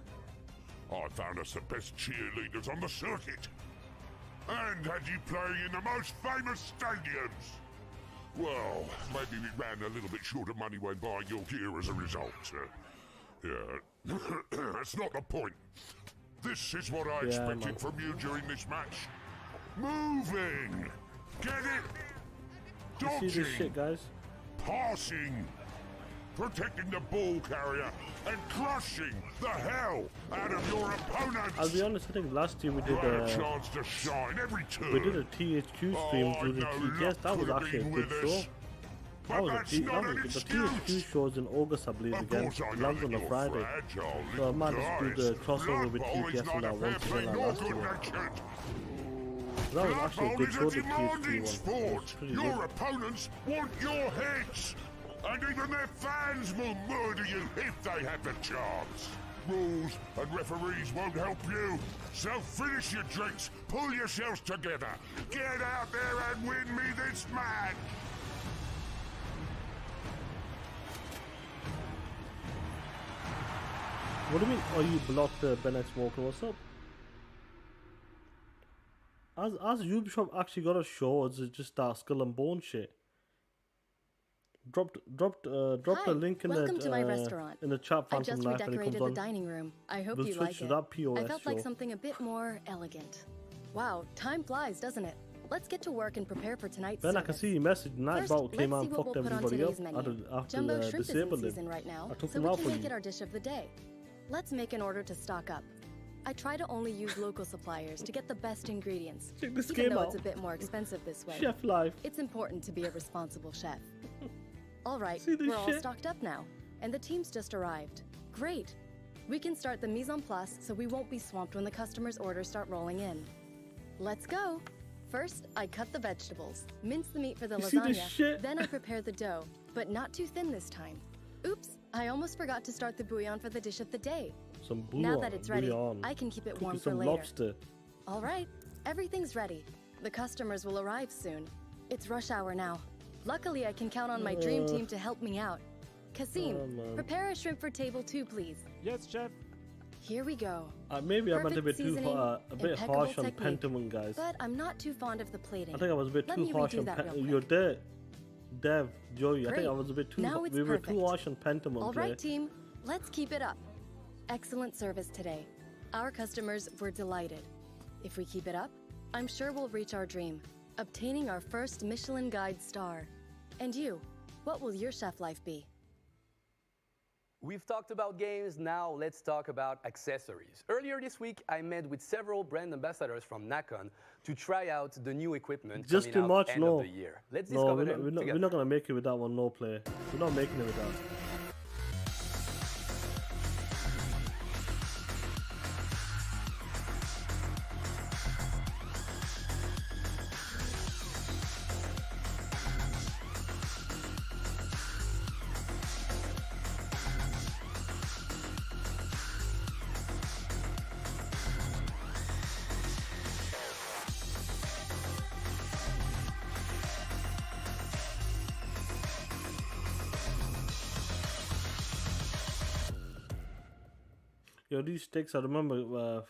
I found us the best cheerleaders on the circuit. And had you playing in the most famous stadiums. Well, maybe we ran a little bit short of money when buying your gear as a result. Yeah, that's not the point. This is what I expected from you during this match. Moving! Get it? Dodging! You see this shit, guys? Passing! Protecting the ball carrier and crushing the hell out of your opponents. I'll be honest, I think last year we did a chance to shine every turn. We did a THQ stream during TTS. That was actually a good show. That was the THQ shows in August, I believe, again. It lands on a Friday. So I might just do the crossover with TTS and that once again like last year. That was actually a good show, the THQ one. Your opponents want your heads. And even their fans will murder you if they have the chance. Rules and referees won't help you. So finish your drinks, pull yourselves together, get out there and win me this match. What do you mean? Oh, you blocked Bennett Smoker? What's up? Has Ubisoft actually got a show, or is it just that Skull and Bone shit? Dropped a link in the chat. I just redecorated the dining room. I hope you like it. I felt like something a bit more elegant. Wow, time flies, doesn't it? Let's get to work and prepare for tonight's Ben, service. I can see your message. Nightbot came out and fucked everybody up after Jumbo shrimp is in disabled season him. right now, I took so him we out can for make you. it our dish of the day. Let's make an order to stock up. I try to only use local suppliers to get the best ingredients. Check this Even game though out. it's a bit more expensive this way. Chef life. It's important to be a responsible chef. All right, See this we're all shit? stocked up now, and the team's just arrived. Great. We can start the mise en place so we won't be swamped when the customers' orders start rolling in. Let's go. First, I cut the vegetables, mince the meat for the You see this lasagna, shit? then I prepare the dough, but not too thin this time. Oops, I almost forgot to start the bouillon for the dish of the day. Some bouillon. Now that it's ready, bouillon. I can keep it Cooking warm for some later. lobster. All right, everything's ready. The customers will arrive soon. It's rush hour now. Luckily, I can count on my dream team to help me out. Kasim, prepare a shrimp for table 2, please. Yes, chef. Here we go. Maybe I went a Perfect bit too seasoning, a bit impeccable harsh on technique. Pentiment, guys. But I'm not too fond of the plating. I think I was a bit Let too me harsh redo on that real quick. You're there, Dev, Joey. I think Great. I was a bit too. Now it's We were too perfect. harsh on Pentiment. All right, team, let's keep it up. Excellent service today. Our customers were delighted. If we keep it up, I'm sure we'll reach our dream, obtaining our first Michelin Guide star. And you, what will your chef life be? We've talked about games, now let's talk about accessories. Earlier this week, I met with several brand ambassadors from Nacon to try out the new equipment Just too coming much, out end no. of the year. Let's No, discover we're them not together. gonna make it with that one. No play. We're not making it with that. Yo, these sticks, I remember.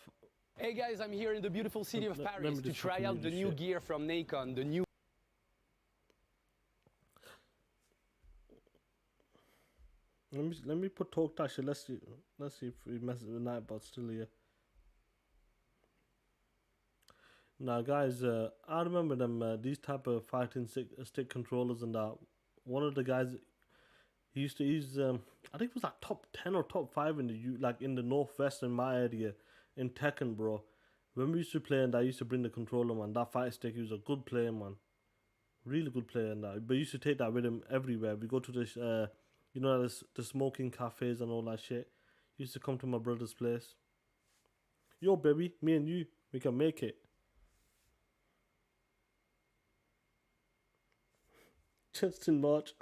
Hey guys, I'm here in the beautiful city of Let me Paris to just try fucking out read the this new shit. gear from Nacon, the new Let me put talk that shit. Let's see if we mess with Nightbot still here. Now, guys, I remember them these type of fighting stick controllers and that. One of the guys, he used to use. I think it was like top 10 or top 5 in the northwest in my area in Tekken, bro. When we used to play and I used to bring the controller, man, that fight stick, he was a good player, man. Really good player and that. But he used to take that with him everywhere. We go to this, the smoking cafes and all that shit. He used to come to my brother's place. Yo, baby, me and you, we can make it. Just in March.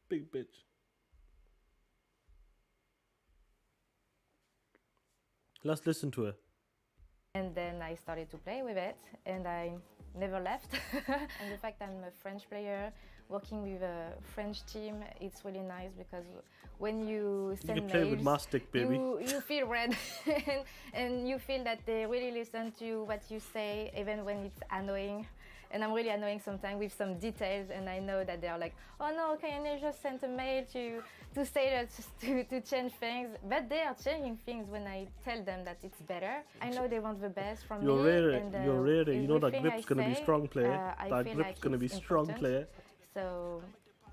Big bitch. Let's listen to her. And then I started to play with it, and I never left. And the fact I'm a French player, working with a French team, it's really nice because when you send can play with mails, my stick, baby. you feel red, and you feel that they really listen to what you say, even when it's annoying. And I'm really annoying sometimes with some details, and I know that they're like, oh no, can you just send a mail to say that to change things? But they are changing things when I tell them that it's better. I know they want the best from You're me. rare, And, you're rare. You know that everything grip's I gonna be say, strong player. I That feel grip's like gonna be it's strong important. player. So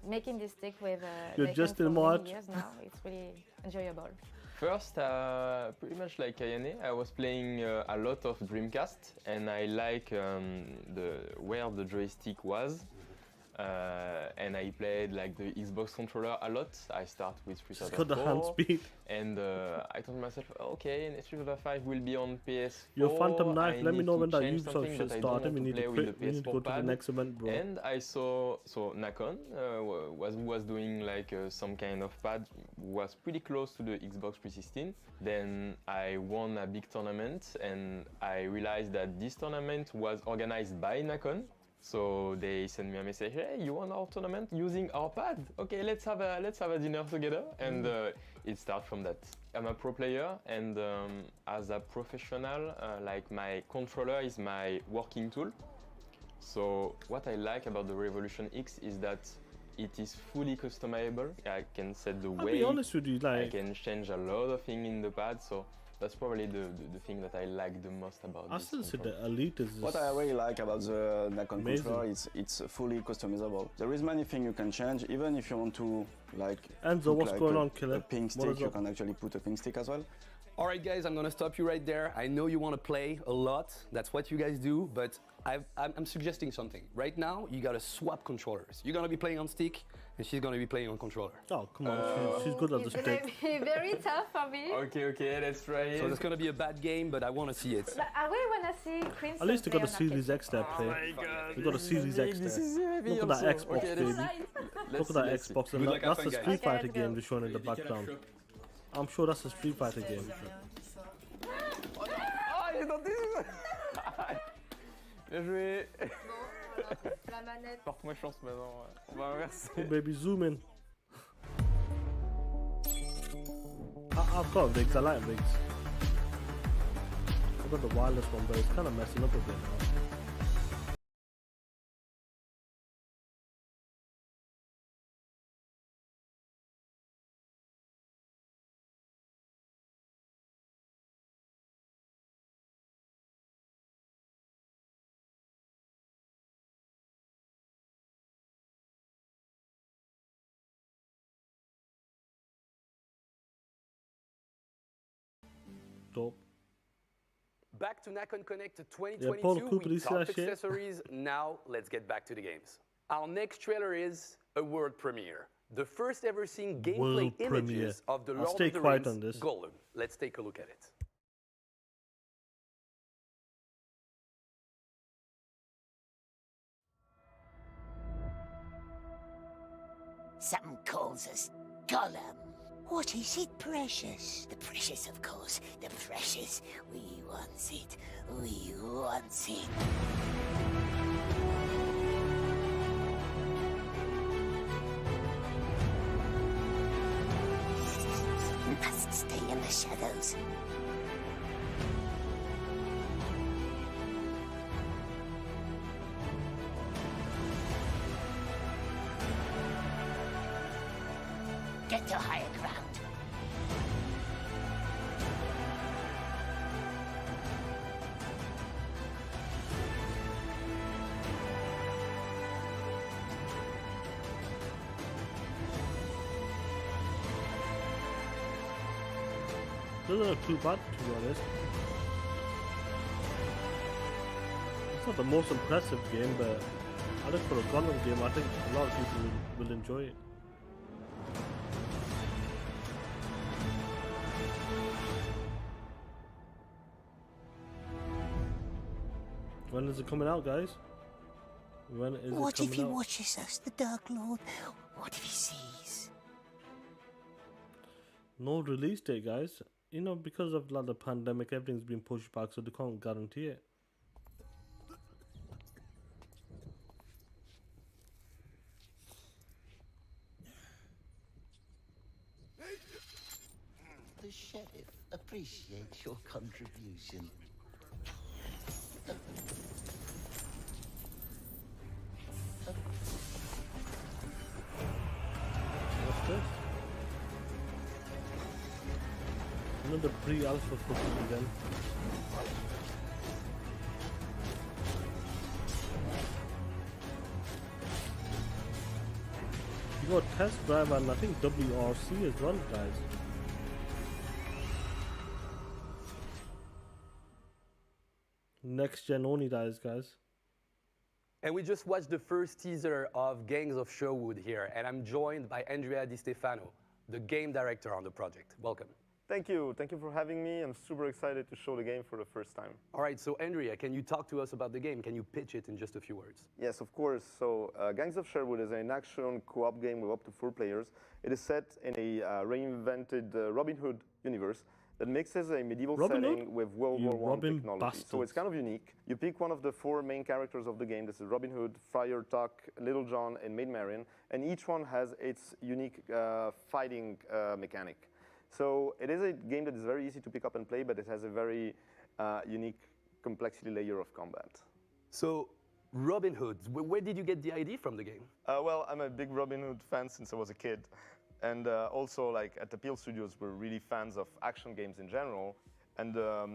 making this stick with You're Nacon just for in many March. years now, it's really enjoyable. First, pretty much like Ayane, I was playing a lot of Dreamcast, and I like where the joystick was. And I played like the Xbox controller a lot. I start with Street Fighter 4, got the hand speed. and I told myself, okay, Street Fighter 5 will be on PS4. Your Phantom Knife, I let me need know to when that change Ubisoft something, shit but I don't started. want We need play to with quit. the We need to go PS4 to the pad. next event, bro. And I saw Nacon was doing like some kind of pad, was pretty close to the Xbox 316. Then I won a big tournament, and I realized that this tournament was organized by Nacon. So they sent me a message, hey, you won our tournament using our pad? Okay, let's have a dinner together. And it starts from that. I'm a pro player, and as a professional, like my controller is my working tool. So what I like about the Revolution X is that it is fully customizable. I can set the weight. I'll be honest with you, I like, can change a lot of things in the pad. So that's probably the thing that I like the most about I this still say controller. the Elite is What I really like about the Nacon amazing. controller is it's fully customizable. There is many things you can change, even if you want to like Enzo, put what's like going a, on, killer? a pink What stick, is you up? can actually put a pink stick as well. All right, guys, I'm gonna stop you right there. I know you want to play a lot. That's what you guys do, but I'm suggesting something. Right now, you gotta swap controllers. You're gonna be playing on stick, and she's gonna be playing on controller. Oh, come on, she's good at the It's stick. gonna be very tough for me. Okay, let's try it. So it's gonna be a bad game, but I want to see it. But I really wanna see Crimson. At least you got a play on Series X there, play. You got a Series X there. Look at that Xbox, baby. Look at that Xbox, and that's a Street Fighter game they're showing in the background. I'm sure that's a Street Fighter game. Bien joué. La manette. Porte-moi chance maintenant. On va inverser. Oh, baby, zoom in. I've got rigs. I like rigs. I've got the wireless one, but it's kind of messing up a bit now. Dope. Back to Nacon Connect 2022 Yeah, Paul Cooper, with you see top that shit? accessories. Now let's get back to the games. Our next trailer is a world premiere. The first ever seen gameplay World images premiere. of the I'll Lord stay of the quiet Rings on this. Gollum. Let's take a look at it. Something calls us Gollum. What is it, precious? The precious, of course. The precious. We want it. We want it. Must stay in the shadows. Get to higher ground. Doesn't look too bad, to be honest. It's not the most impressive game, but I think for a Gollum game, I think a lot of people will enjoy it. When is it coming out, guys? When is What it if he coming out? watches us, the Dark Lord? What if he sees? No release date, guys. You know, because of like the pandemic, everything's been pushed back, so they can't guarantee it. The sheriff appreciates your contribution. What's this? Another pre-alpha footage again. You got test drive and I think WRC as well, guys. Next gen only, guys. And we just watched the first teaser of Gangs of Sherwood here, and I'm joined by Andrea Di Stefano, the game director on the project. Welcome. Thank you for having me. I'm super excited to show the game for the first time. All right, so Andrea, can you talk to us about the game? Can you pitch it in just a few words? Yes, of course. So Gangs of Sherwood is an action co-op game with up to 4 players. It is set in a reinvented Robin Hood universe that mixes a medieval setting with World War I technology. So it's kind of unique. You pick one of the 4 main characters of the game. This is Robin Hood, Friar Tuck, Little John, and Maid Marian. And each one has its unique fighting mechanic. So it is a game that is very easy to pick up and play, but it has a very unique complexity layer of combat. So Robin Hood, where did you get the idea from the game? Well, I'm a big Robin Hood fan since I was a kid. And also, like, at the PL Studios, we're really fans of action games in general. And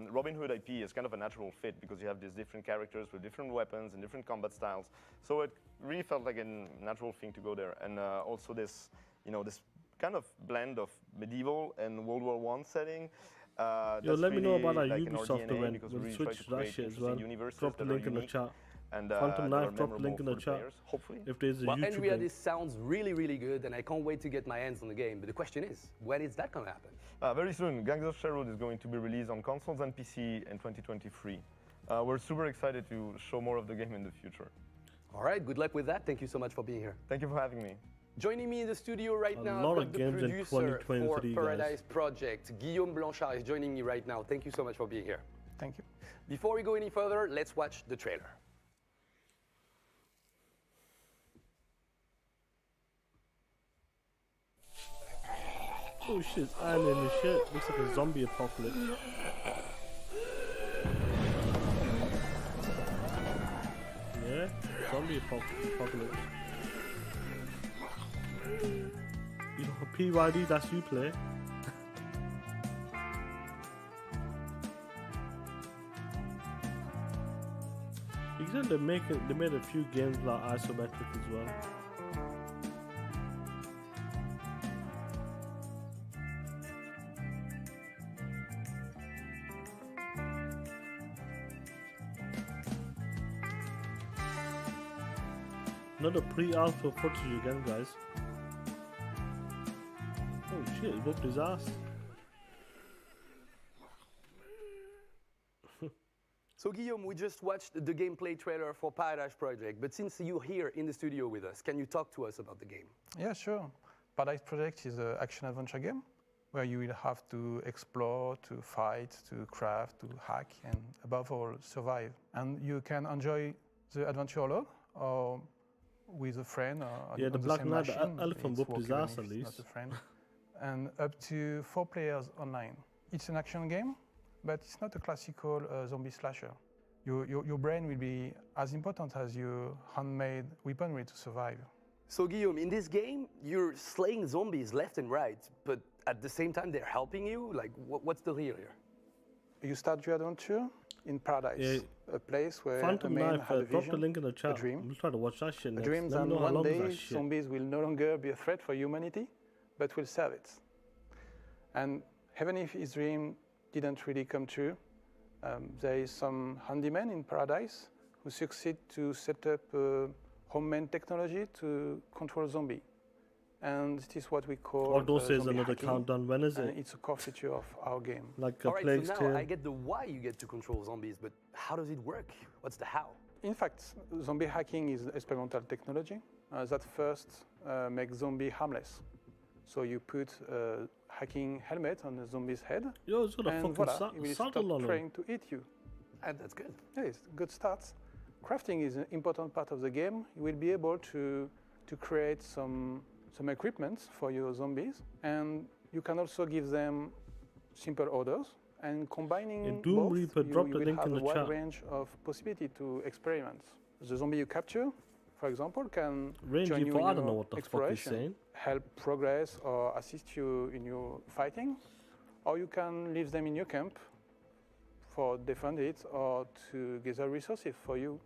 Robin Hood IP is kind of a natural fit because you have these different characters with different weapons and different combat styles. So it really felt like a natural thing to go there. And also this, this kind of blend of medieval and World War I setting Yo, let me know about our like in our Ubisoft DNA event. because We'll we really try switch to to that create shit as interesting well. universes Drop the that are link in the unique chat. and Phantom that are Knife, drop the link in memorable the for the chat. players, hopefully. If there's a Well, YouTube Andrea, link. this sounds really, really good, and I can't wait to get my hands on the game. But the question is, when is that going to happen? Very soon, Gangs of Sherwood is going to be released on consoles and PC in 2023. We're super excited to show more of the game in the future. All right, good luck with that. Thank you so much for being here. Thank you for having me. Joining me in the studio right now, lot I've of got the games in producer for 2023, guys. ParadiZe Project. Guillaume Blanchard is joining me right now. Thank you so much for being here. Thank you. Before we go any further, let's watch the trailer. Oh shit, it's iron in the shit. Looks like a zombie apocalypse. Yeah, zombie apocalypse. You know, PYD, that's you play. You can tell they made a few games like isometric as well. Another pre-alpha footage again, guys. Oh shit, he whooped his ass. So Guillaume, we just watched the gameplay trailer for ParadiZe Project, but since you're here in the studio with us, can you talk to us about the game? Yeah, sure. ParadiZe Project is an action-adventure game where you will have to explore, to fight, to craft, to hack, and above all, survive. And you can enjoy the adventure alone or with a friend or yeah, the on Black same Knight, machine. the elephant It's whooped his working ass if at it's least. not a friend. And up to 4 players online. It's an action game, but it's not a classical zombie slasher. Your brain will be as important as your handmade weaponry to survive. So Guillaume, in this game, you're slaying zombies left and right, but at the same time, they're helping you? Like, what's the deal here? You start your adventure in Paradise, a place where Phantom a man Knife, had a drop vision, the link in the chat. a dream. I'm trying to watch that shit A next. dream Let that me know how one long is day that shit. zombies will no longer be a threat for humanity, but will serve it. And even if his dream didn't really come true, there is some handyman in Paradise who succeed to set up homemade technology to control zombie. And this is what we call Although says zombie another hacking, countdown, when is and it? it's a core feature of our game. Like a All right, Plague's so now Tale. I get the why you get to control zombies, but how does it work? What's the how? In fact, zombie hacking is experimental technology that first makes zombie harmless. So you put a hacking helmet on the zombie's head, Yo, it's got a and fucking voila, it will stop saddle on trying it. to eat you. And that's good. Yeah, it's a good start. Crafting is an important part of the game. You will be able to create some equipment for your zombies, and you can also give them simple orders. And combining In Doom both, Reaper, you drop the will link have in a the wide chat. range of possibility to experiment. The zombie you capture, for example, can Range join you info, in I don't know your what the fuck he's exploration, saying. help progress or assist you in your fighting, or you can leave them in your camp for defend it or to gather resources for you.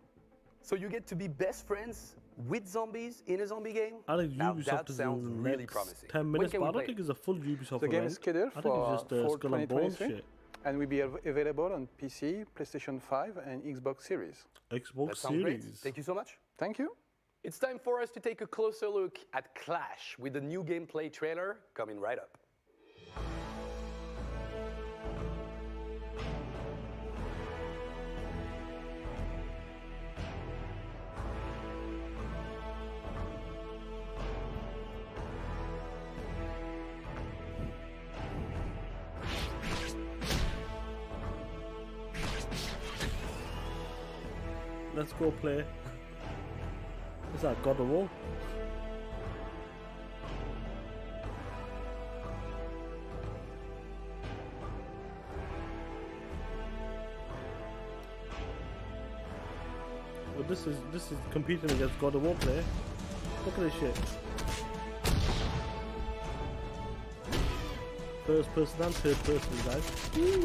So you get to be best friends with zombies in a zombie game? I think Now Ubisoft that is sounds in the really next promising. 10 When minutes, can but we I don't play think it's a full Ubisoft The game event. is scheduled I think for it's just a fall Skull and Bones 2023 shit. and will be available on PC, PlayStation 5 and Xbox Series. Xbox That sounds great. Series. Thank you so much. Thank you. It's time for us to take a closer look at Clash with the new gameplay trailer coming right up. Let's go play. Is that God of War? Well, this is competing against God of War play. Look at this shit. First person and third person, guys. Woo.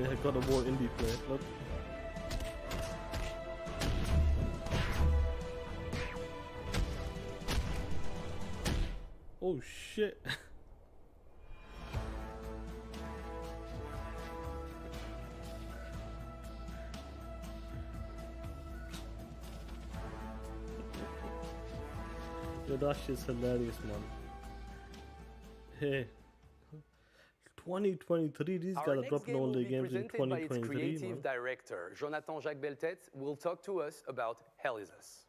I got a more indie play. Look. Oh shit. Yo, that shit's hilarious, man. Hey. 2023, these guys are dropping all their games in 2023, by its creative man. director, Jonathan Jacques Beltet, will talk to us about Hell Is Us.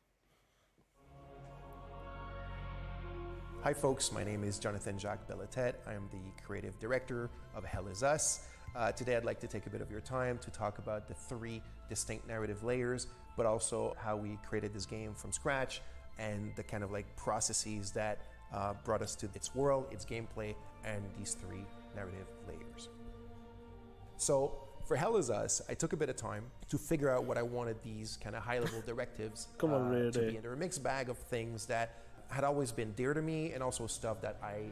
Hi folks, my name is Jonathan Jacques Belletet. I am the creative director of Hell Is Us. Today I'd like to take a bit of your time to talk about the 3 distinct narrative layers, but also how we created this game from scratch and the kind of like processes that brought us to its world, its gameplay, and these 3 narrative layers. So for Hell Is Us, I took a bit of time to figure out what I wanted these kind of high-level directives Come on, to be. And they're a mixed bag of things that had always been dear to me and also stuff that I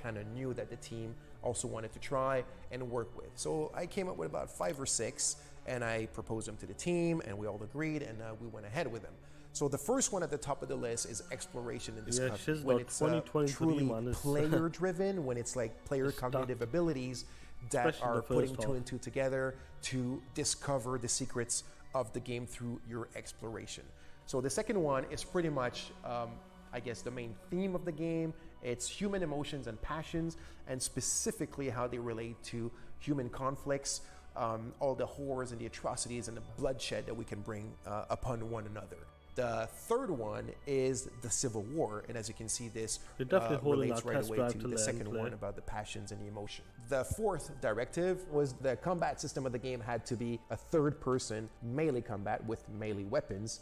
kind of knew that the team also wanted to try and work with. So I came up with about 5 or 6 and I proposed them to the team and we all agreed and we went ahead with them. So the first one at the top of the list is exploration and discovery. Yeah, when it's truly player-driven, when it's like player cognitive abilities that Especially are putting 2 half. and 2 together to discover the secrets of the game through your exploration. So the second one is pretty much, I guess, the main theme of the game. It's human emotions and passions, and specifically how they relate to human conflicts, all the horrors and the atrocities and the bloodshed that we can bring upon one another. The third one is the Civil War, and as you can see, this relates right away to the second one about the passions and the emotion. The fourth directive was the combat system of the game had to be a third-person melee combat with melee weapons.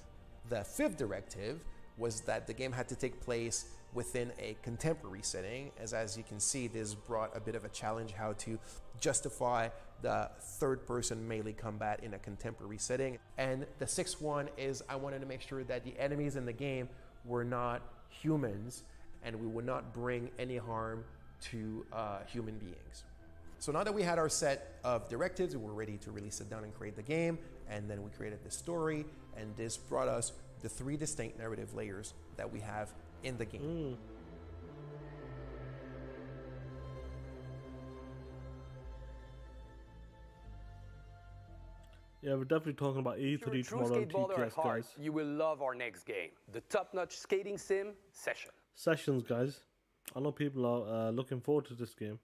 The fifth directive was that the game had to take place within a contemporary setting, as you can see, this brought a bit of a challenge how to justify the third-person melee combat in a contemporary setting. And the sixth one is I wanted to make sure that the enemies in the game were not humans and we would not bring any harm to human beings. So now that we had our set of directives, we were ready to really sit down and create the game, and then we created the story, and this brought us the 3 distinct narrative layers that we have in the game. Yeah, we're definitely talking about E3 tomorrow on TTS, guys. You will love our next game, the top-notch skating sim Session. Sessions, guys. I know people are looking forward to this game.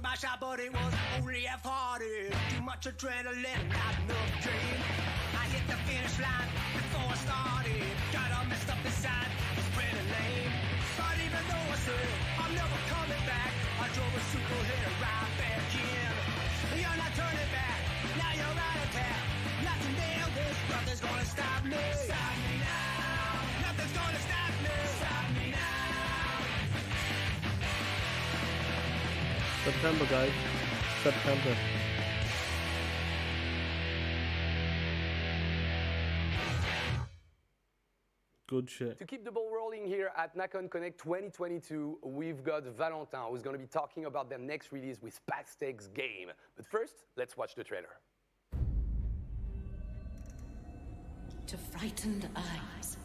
My shot, but it was only half-hearted. Too much adrenaline, not enough dream. I hit the finish line before I started. Got all messed up inside, it's pretty lame. But even though I said I'm never coming back, I drove a superhero right back in. You're not turning back, now you're out of town. Nothing there, this nothing's gonna stop me. Stop me now. Nothing's gonna stop me. Stop me now. September, guys. September. Good shit. To keep the ball rolling here at Nacon Connect 2022, we've got Valentin, who's going to be talking about their next release with Pat Stakes Game. But first, let's watch the trailer. To frightened eyes,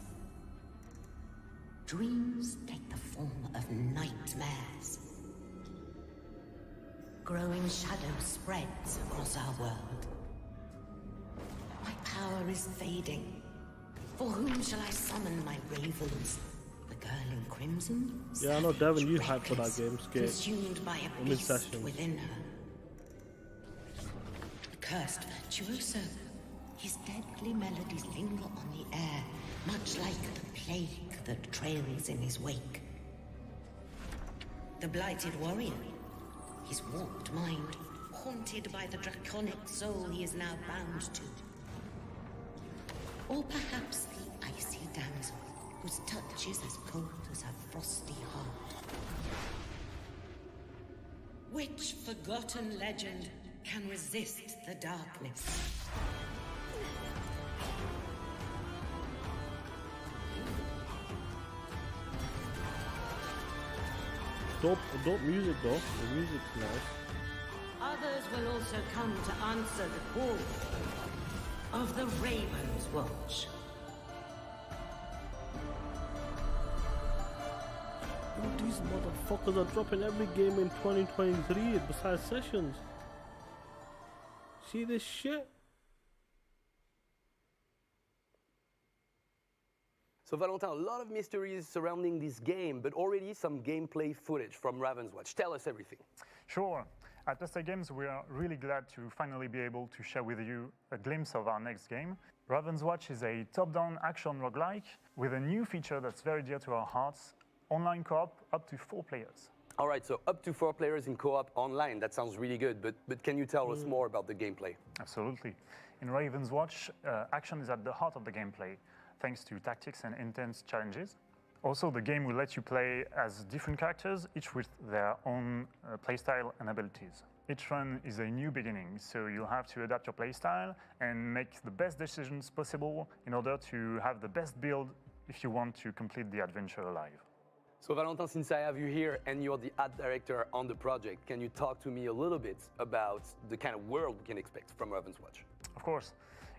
dreams take the form of nightmares. Growing shadow spreads across our world. My power is fading. For whom shall I summon my ravens? The girl in crimson? Yeah, I know, Devin, you hyped for that game. Skate. Consumed by a beast within her. The cursed virtuoso. His deadly melodies linger on the air, much like the plague that trails in his wake. The blighted warrior. His warped mind, haunted by the draconic soul he is now bound to. Or perhaps the icy damsel, whose touch is as cold as her frosty heart. Which forgotten legend can resist the darkness? Dope music though. The music's nice. Others will also come to answer the call of the Ravenswatch. These motherfuckers are dropping every game in 2023 besides Sessions. See this shit? So Valentin, a lot of mysteries surrounding this game, but already some gameplay footage from Ravenswatch. Tell us everything. Sure. At Testa Games, we are really glad to finally be able to share with you a glimpse of our next game. Ravenswatch is a top-down action roguelike with a new feature that's very dear to our hearts, online co-op up to 4 players. All right, so up to 4 players in co-op online. That sounds really good, but can you tell us more about the gameplay? Absolutely. In Ravenswatch, action is at the heart of the gameplay, thanks to tactics and intense challenges. Also, the game will let you play as different characters, each with their own playstyle and abilities. Each run is a new beginning, so you'll have to adapt your playstyle and make the best decisions possible in order to have the best build if you want to complete the adventure alive. So Valentin, since I have you here and you're the art director on the project, can you talk to me a little bit about the kind of world we can expect from Ravenswatch? Of course.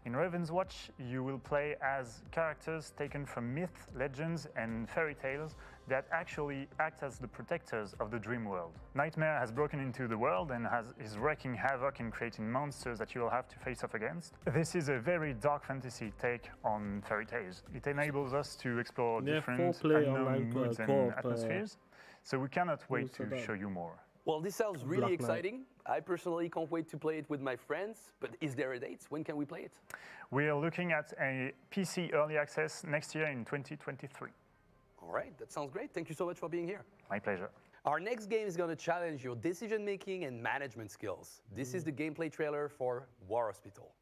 In Ravenswatch, you will play as characters taken from myths, legends, and fairy tales that actually act as the protectors of the dream world. Nightmare has broken into the world and is wreaking havoc and creating monsters that you will have to face off against. This is a very dark fantasy take on fairy tales. It enables us to explore different unknown moods and atmospheres, so we cannot wait to show you more. Well, this sounds really exciting. I personally can't wait to play it with my friends, but is there a date? When can we play it? We are looking at a PC early access next year in 2023. All right, that sounds great. Thank you so much for being here. My pleasure. Our next game is going to challenge your decision-making and management skills. This is the gameplay trailer for War Hospital.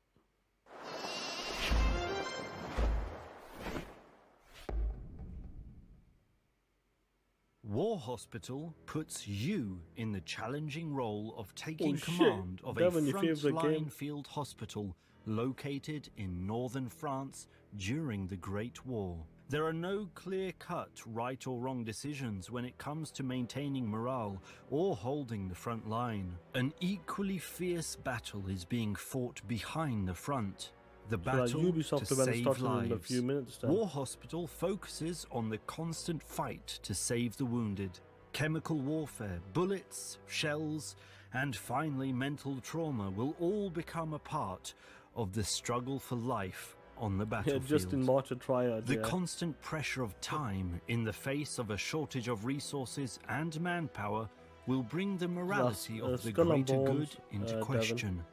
War Hospital puts you in the challenging role of taking command of a front-line field hospital located in northern France during the Great War. There are no clear-cut right or wrong decisions when it comes to maintaining morale or holding the front line. An equally fierce battle is being fought behind the front. The battle to save lives. War Hospital focuses on the constant fight to save the wounded. Chemical warfare, bullets, shells, and finally mental trauma will all become a part of the struggle for life on the battlefield. Just in March Triad. The constant pressure of time in the face of a shortage of resources and manpower will bring the morality of the greater good into question.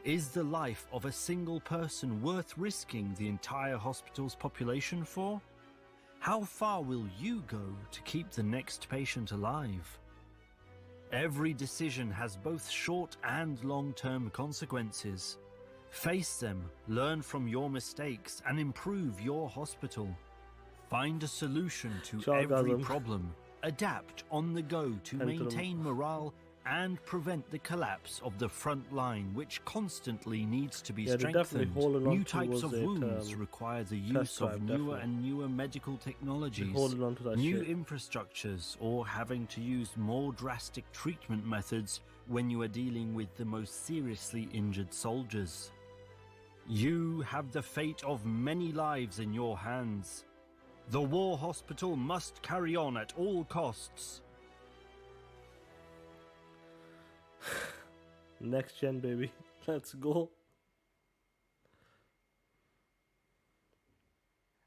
Is the life of a single person worth risking the entire hospital's population for? How far will you go to keep the next patient alive? Every decision has both short and long-term consequences. Face them, learn from your mistakes, and improve your hospital. Find a solution to every problem. Adapt on the go to maintain morale and prevent the collapse of the front line, which constantly needs to be strengthened. New types of wounds require the use of newer and newer medical technologies, new infrastructures, or having to use more drastic treatment methods when you are dealing with the most seriously injured soldiers. You have the fate of many lives in your hands. The War Hospital must carry on at all costs. Next gen, baby. Let's go.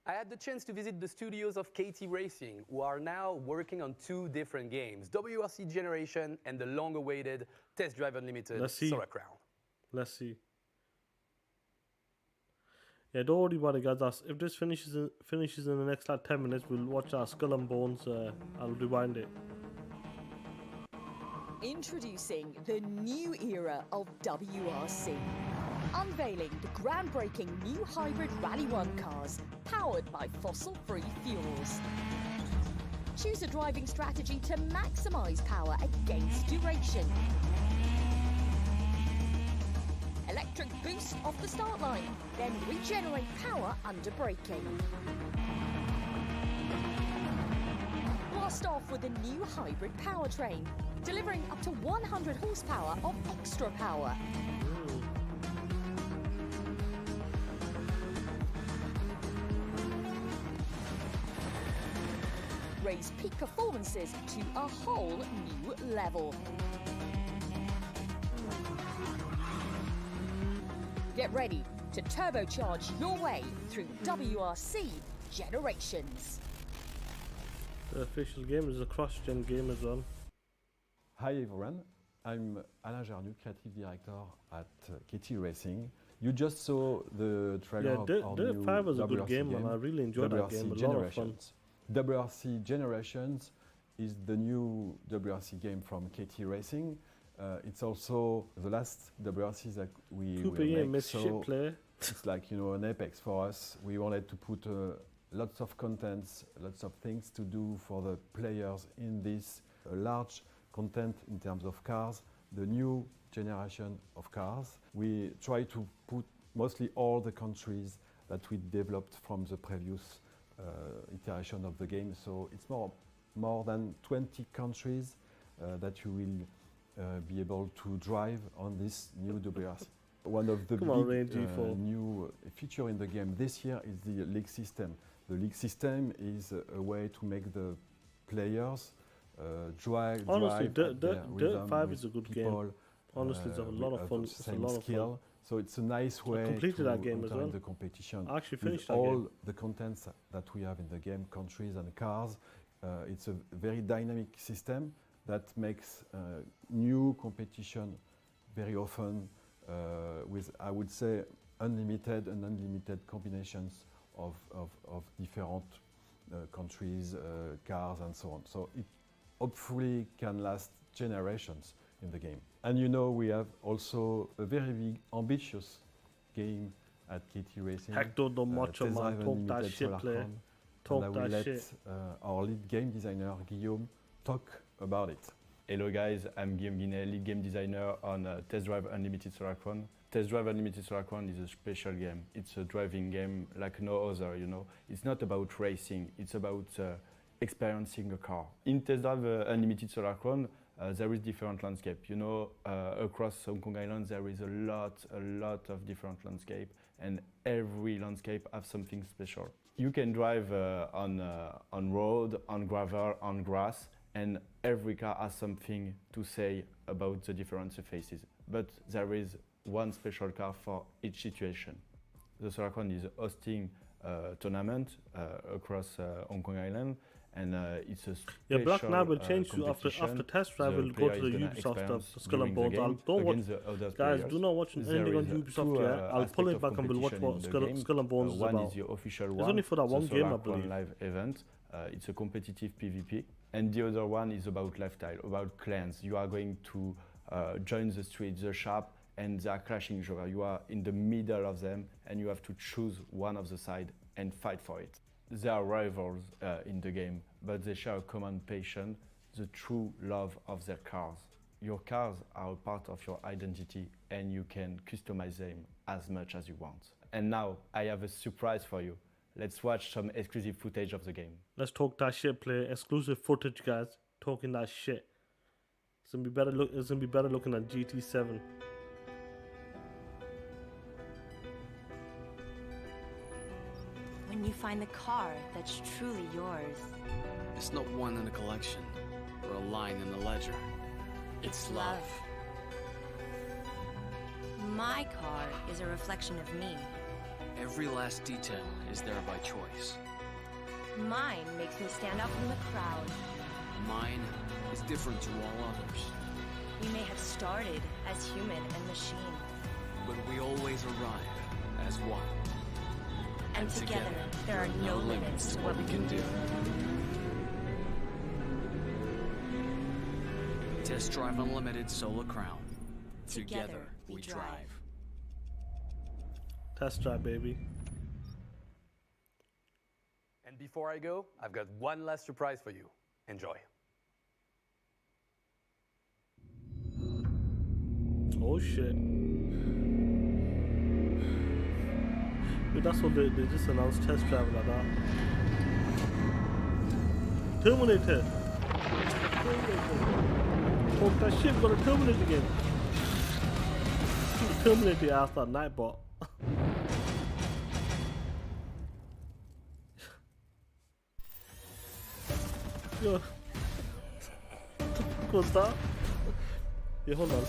I had the chance to visit the studios of TTS, who are now working on 2 different games, WRC Generation and the long-awaited Test Drive Unlimited Solar Crown. Let's see. Yeah, don't worry about it, guys. If this finishes in the next 10 minutes, we'll watch our Skull and Bones. I'll rewind it. Introducing the new era of WRC. Unveiling the groundbreaking new hybrid Rally 1 cars powered by fossil-free fuels. Choose a driving strategy to maximize power against duration. Electric boost off the start line, then regenerate power under braking. Blast off with a new hybrid powertrain, delivering up to 100 horsepower of extra power. Raise peak performances to a whole new level. Get ready to turbocharge your way through WRC generations. The official game is a cross-gen game as well. Hi everyone, I'm Alain Gernu, Creative Director at KT Racing. You just saw the trailer of our new 5 was a WRC good game and I really enjoyed that game, a lot of fun. WRC Generations is the new WRC game from KT Racing. It's also the last WRC that we will make, so it's like, you know, an apex for us. We wanted to put lots of contents, lots of things to do for the players in this large content in terms of cars, the new generation of cars. We try to put mostly all the countries that we developed from the previous iteration of the game. So it's more than 20 countries that you will be able to drive on this new WRC. One of the big new feature in the game this year is the league system. The league system is a way to make the players drive. Honestly, Dirt Dirt 5 is a good game. Honestly, it's a lot of fun. It's a lot of fun. So it's a nice way to enter the competition. I actually finished that all game. The contents that we have in the game, countries and cars. It's a very dynamic system that makes new competition very often with, I would say, unlimited and unlimited combinations of different countries, cars, and so on. So it hopefully can last generations in the game. And you know, we have also a very big, ambitious game at KT Racing. Hector don't watch man, talk that shit, player. Talk that shit. Our lead game designer, Guillaume, talk about it. Hello guys, I'm Guillaume Guinet, lead game designer on Test Drive Unlimited Solarcon. Test Drive Unlimited Solarcon is a special game. It's a driving game like no other, you know. It's not about racing, it's about experiencing a car. In Test Drive Unlimited Solarcon, there is different landscape. You know, across Hong Kong Island there is a lot of different landscape, and every landscape has something special. You can drive on road, on gravel, on grass, and every car has something to say about the different surfaces. But there is one special car for each situation. The Solarcon is hosting a tournament across Hong Kong Island, and it's a special Black now will change to after Test Drive will go to the Ubisoft stuff, Skull and Bones. Don't watch, guys, do not watch anything on Ubisoft yet. I'll pull it back and we'll watch what Skull and Bones is about. One is the official one. It's only for that one game, I believe. Live event. It's a competitive PvP. And the other one is about lifestyle, about clans. You are going to join the street, the shop, and they are clashing each other. You are in the middle of them, and you have to choose one of the side and fight for it. They are rivals in the game, but they share a common passion, the true love of their cars. Your cars are a part of your identity, and you can customize them as much as you want. And now, I have a surprise for you. Let's watch some exclusive footage of the game. Let's talk that shit, play exclusive footage, guys. Talking that shit. It's gonna be better. It's gonna be better looking than GT7. When you find the car that's truly yours. It's not one in a collection or a line in the ledger. It's love. My car is a reflection of me. Every last detail is there by choice. Mine makes me stand out from the crowd. Mine is different to all others. We may have started as human and machine. But we always arrive as one. And together, there are no limits to what we can do. Test Drive Unlimited Solar Crown. Together, we drive. Test drive, baby. And before I go, I've got one last surprise for you. Enjoy. Oh shit. But that's what they just announced test drive like that. Terminator. Oh, that shit gonna terminate again. Terminate the ass that Nightbot. Yo. What the fuck was that? Yeah, hold on.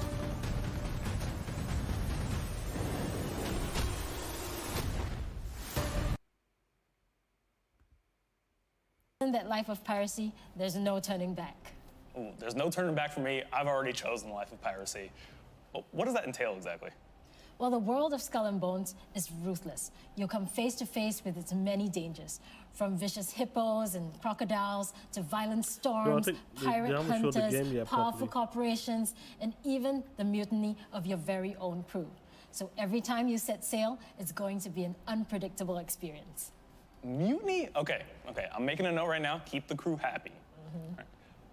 In that life of piracy, there's no turning back. Ooh, there's no turning back for me. I've already chosen the life of piracy. Well, what does that entail exactly? Well, the world of Skull and Bones is ruthless. You'll come face to face with its many dangers, from vicious hippos and crocodiles to violent storms, pirate hunters, powerful corporations, and even the mutiny of your very own crew. So every time you set sail, it's going to be an unpredictable experience. Mutiny? Okay, I'm making a note right now. Keep the crew happy. Right.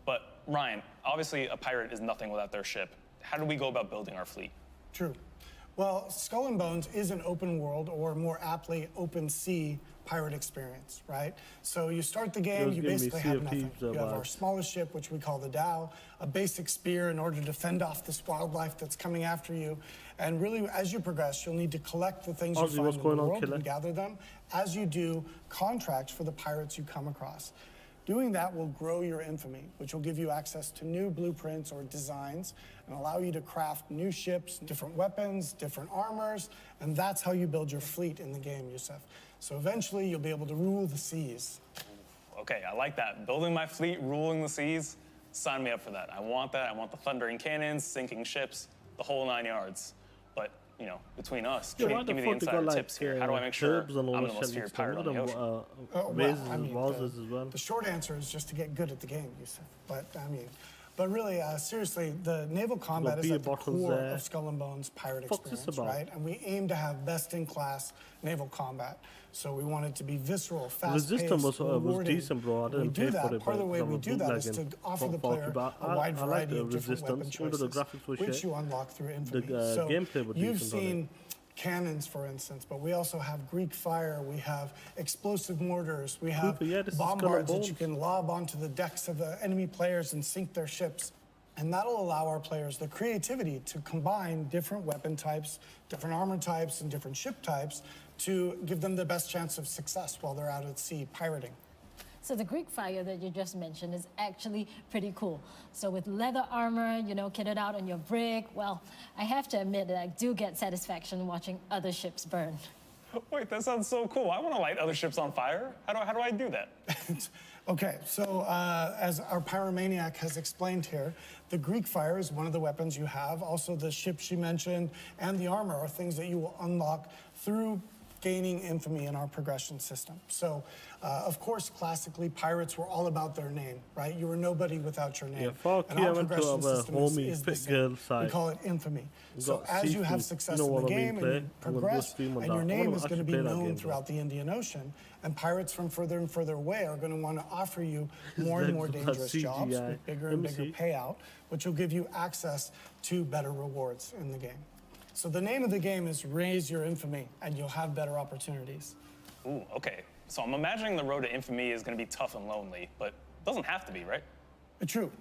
But Ryan, obviously a pirate is nothing without their ship. How do we go about building our fleet? True. Well, Skull and Bones is an open world, or more aptly, open sea pirate experience, right? So you start the game, you basically have nothing. You have our smallest ship, which we call the Dhow, a basic spear in order to fend off this wildlife that's coming after you. And really, as you progress, you'll need to collect the things you find in the world and gather them. As you do, contracts for the pirates you come across. Doing that will grow your infamy, which will give you access to new blueprints or designs and allow you to craft new ships, different weapons, different armors, and that's how you build your fleet in the game, Yusuf. So eventually you'll be able to rule the seas. Okay, I like that. Building my fleet, ruling the seas, sign me up for that. I want that. I want the thundering cannons, sinking ships, the whole 9 yards. But, you know, between us, give me the insider tips here. How do I make sure I'm the most feared pirate on the ocean? The short answer is just to get good at the game, Yusuf. But really, seriously, the naval combat is at the core of Skull and Bones pirate experience, right? And we aim to have best-in-class naval combat. So we want it to be visceral, fast-paced, rewarding. Decent, bro. I we do that. Part of the way we do that is to offer the player a wide variety of different weapon choices, which you unlock through Infamy. So you've seen cannons, for instance, but we also have Greek fire, we have explosive mortars, we have bombards that you can lob onto the decks of the enemy players and sink their ships. And that'll allow our players the creativity to combine different weapon types, different armor types, and different ship types to give them the best chance of success while they're out at sea pirating. So the Greek fire that you just mentioned is actually pretty cool. So with leather armor, you know, kitted out on your brig, well, I have to admit that I do get satisfaction watching other ships burn. Wait, that sounds so cool. I want to light other ships on fire. How do I do that? Okay, so as our pyromaniac has explained here, the Greek fire is one of the weapons you have. Also, the ships she mentioned and the armor are things that you will unlock through gaining infamy in our progression system. So, of course, classically, pirates were all about their name, right? You were nobody without your name. Yeah, fuck and our progression system is the same. We call it infamy. So as you have success in the game and you progress, and your name is going to be known throughout the Indian Ocean, and pirates from further and further away are going to want to offer you more and more dangerous jobs with bigger and bigger payout, which will give you access to better rewards in the game. So the name of the game is Raise Your Infamy, and you'll have better opportunities. Ooh, okay. So I'm imagining the road to infamy is going to be tough and lonely, but it doesn't have to be, right? True.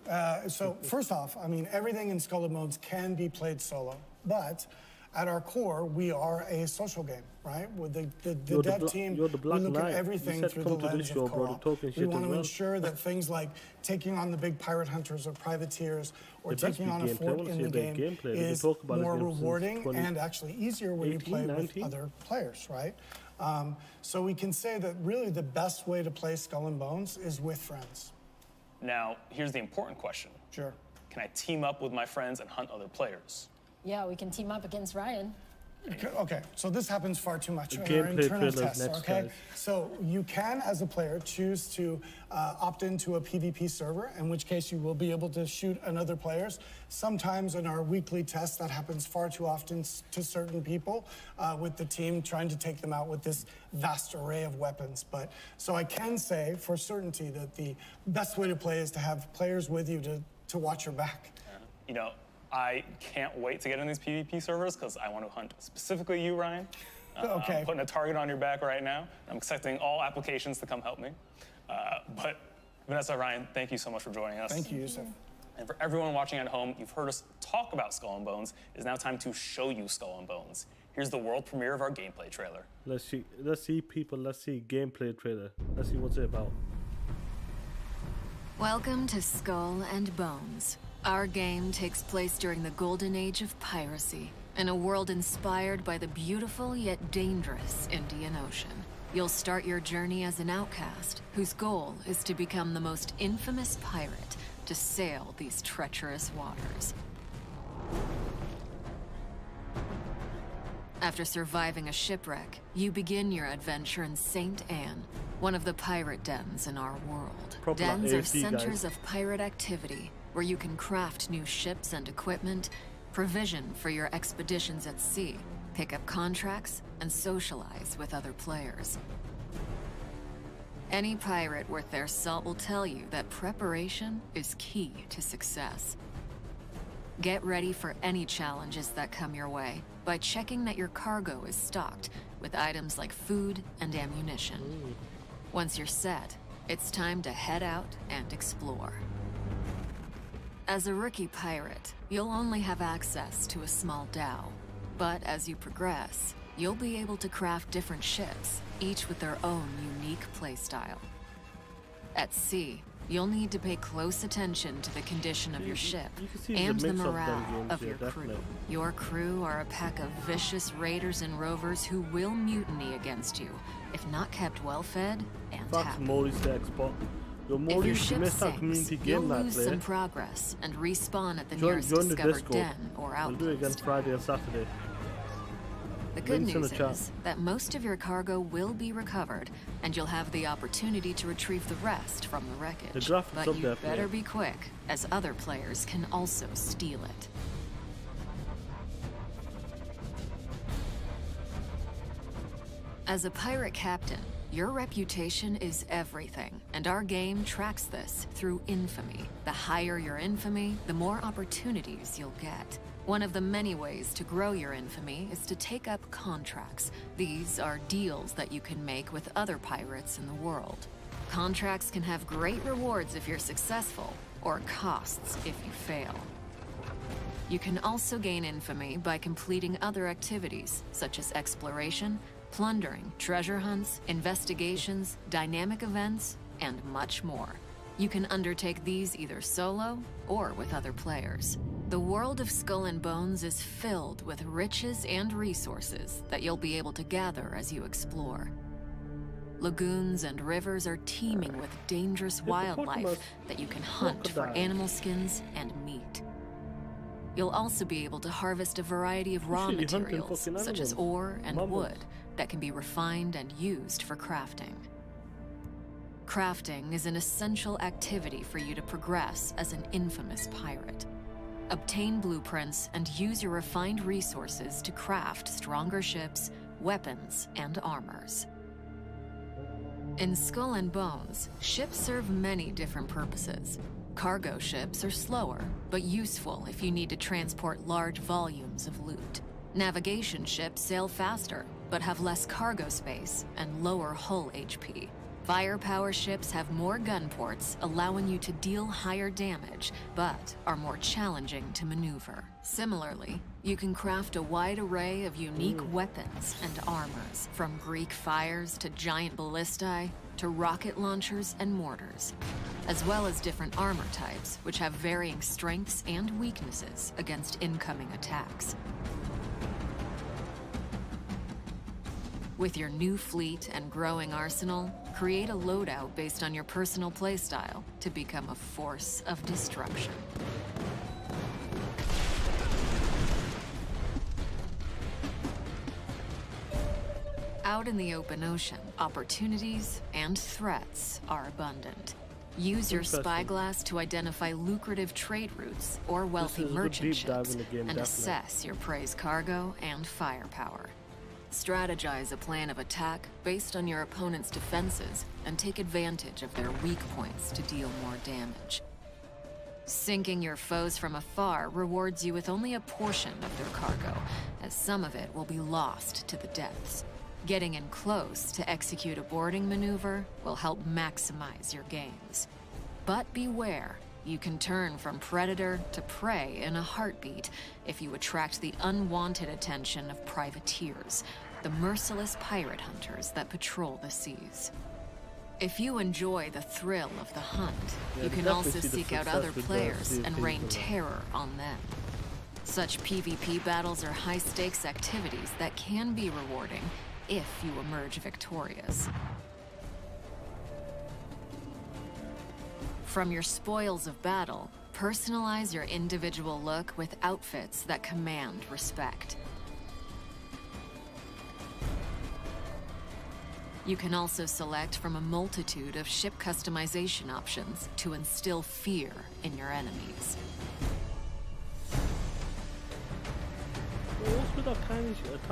So first off, I mean, everything in Skull and Bones can be played solo, but at our core, we are a social game, right? With the dev team, we look at everything through the lens of co-op. We want to ensure that things like taking on the big pirate hunters or privateers or taking on a fort in the game is more rewarding and actually easier when you play with other players, right? So we can say that really the best way to play Skull and Bones is with friends. Now, here's the important question. Sure. Can I team up with my friends and hunt other players? Yeah, we can team up against Ryan. Okay, so this happens far too much in our Gameplay internal trailers tests, next, okay? guys. So you can, as a player, choose to opt into a PvP server, in which case you will be able to shoot another players. Sometimes in our weekly tests, that happens far too often to certain people with the team trying to take them out with this vast array of weapons. But so I can say for certainty that the best way to play is to have players with you to watch your back. You know, I can't wait to get in these PvP servers because I want to hunt specifically you, Ryan. Okay. I'm putting a target on your back right now. I'm expecting all applications to come help me. But Vanessa, Ryan, thank you so much for joining us. Thank you, Yusuf. And for everyone watching at home, you've heard us talk about Skull and Bones. It's now time to show you Skull and Bones. Here's the world premiere of our gameplay trailer. Let's see people, let's see gameplay trailer. Let's see what's it about. Welcome to Skull and Bones. Our game takes place during the golden age of piracy, in a world inspired by the beautiful yet dangerous Indian Ocean. You'll start your journey as an outcast, whose goal is to become the most infamous pirate to sail these treacherous waters. After surviving a shipwreck, you begin your adventure in St. Anne, one of the pirate dens in our world. Proper Dens are AFC, centers guys. of pirate activity, where you can craft new ships and equipment, provision for your expeditions at sea, pick up contracts, and socialize with other players. Any pirate worth their salt will tell you that preparation is key to success. Get ready for any challenges that come your way by checking that your cargo is stocked with items like food and ammunition. Once you're set, it's time to head out and explore. As a rookie pirate, you'll only have access to a small dhow. But as you progress, you'll be able to craft different ships, each with their own unique playstyle. At sea, you'll need to pay close attention to the condition of your ship see and the the mix of them morale games, of yeah, your crew. definitely. Your crew are a pack of vicious raiders and rovers who will mutiny against you if not kept well-fed and That's happy. Maurice the Xbox. Yo, If your Maurice, you ship missed that sinks, community you'll game night, lose player. some progress and respawn at the Join nearest the discovered Discord. den or We'll do it again outpost. Friday and Saturday. The good Links in news the chat. is that most of your cargo will be recovered, and you'll have the opportunity to retrieve the rest from the wreckage. The graphics But up you there, better player. be quick, as other players can also steal it. As a pirate captain, your reputation is everything, and our game tracks this through infamy. The higher your infamy, the more opportunities you'll get. One of the many ways to grow your infamy is to take up contracts. These are deals that you can make with other pirates in the world. Contracts can have great rewards if you're successful, or costs if you fail. You can also gain infamy by completing other activities, such as exploration, plundering, treasure hunts, investigations, dynamic events, and much more. You can undertake these either solo or with other players. The world of Skull and Bones is filled with riches and resources that you'll be able to gather as you explore. Lagoons and rivers are teeming with dangerous wildlife that you can hunt for animal skins and meat. You'll also be able to harvest a variety of raw Shit, you're hunting materials, fucking such as animals. ore and Mammals. wood, that can be refined and used for crafting. Crafting is an essential activity for you to progress as an infamous pirate. Obtain blueprints and use your refined resources to craft stronger ships, weapons, and armors. In Skull and Bones, ships serve many different purposes. Cargo ships are slower, but useful if you need to transport large volumes of loot. Navigation ships sail faster, but have less cargo space and lower hull HP. Firepower ships have more gun ports, allowing you to deal higher damage, but are more challenging to maneuver. Similarly, you can craft a wide array of unique weapons and armors, from Greek fires to giant ballistae, to rocket launchers and mortars, as well as different armor types, which have varying strengths and weaknesses against incoming attacks. With your new fleet and growing arsenal, create a loadout based on your personal playstyle to become a force of destruction. Out in the open ocean, opportunities and threats are abundant. Use your spyglass to identify lucrative trade routes or wealthy merchant ships and assess your prey's cargo and firepower. Strategize a plan of attack based on your opponent's defenses and take advantage of their weak points to deal more damage. Sinking your foes from afar rewards you with only a portion of their cargo, as some of it will be lost to the depths. Getting in close to execute a boarding maneuver will help maximize your gains. But beware, you can turn from predator to prey in a heartbeat if you attract the unwanted attention of privateers, the merciless pirate hunters that patrol the seas. If you enjoy the thrill of the hunt, you can also seek out other players and rain terror on them. Such PvP battles are high-stakes activities that can be rewarding if you emerge victorious. From your spoils of battle, personalize your individual look with outfits that command respect. You can also select from a multitude of ship customization options to instill fear in your enemies.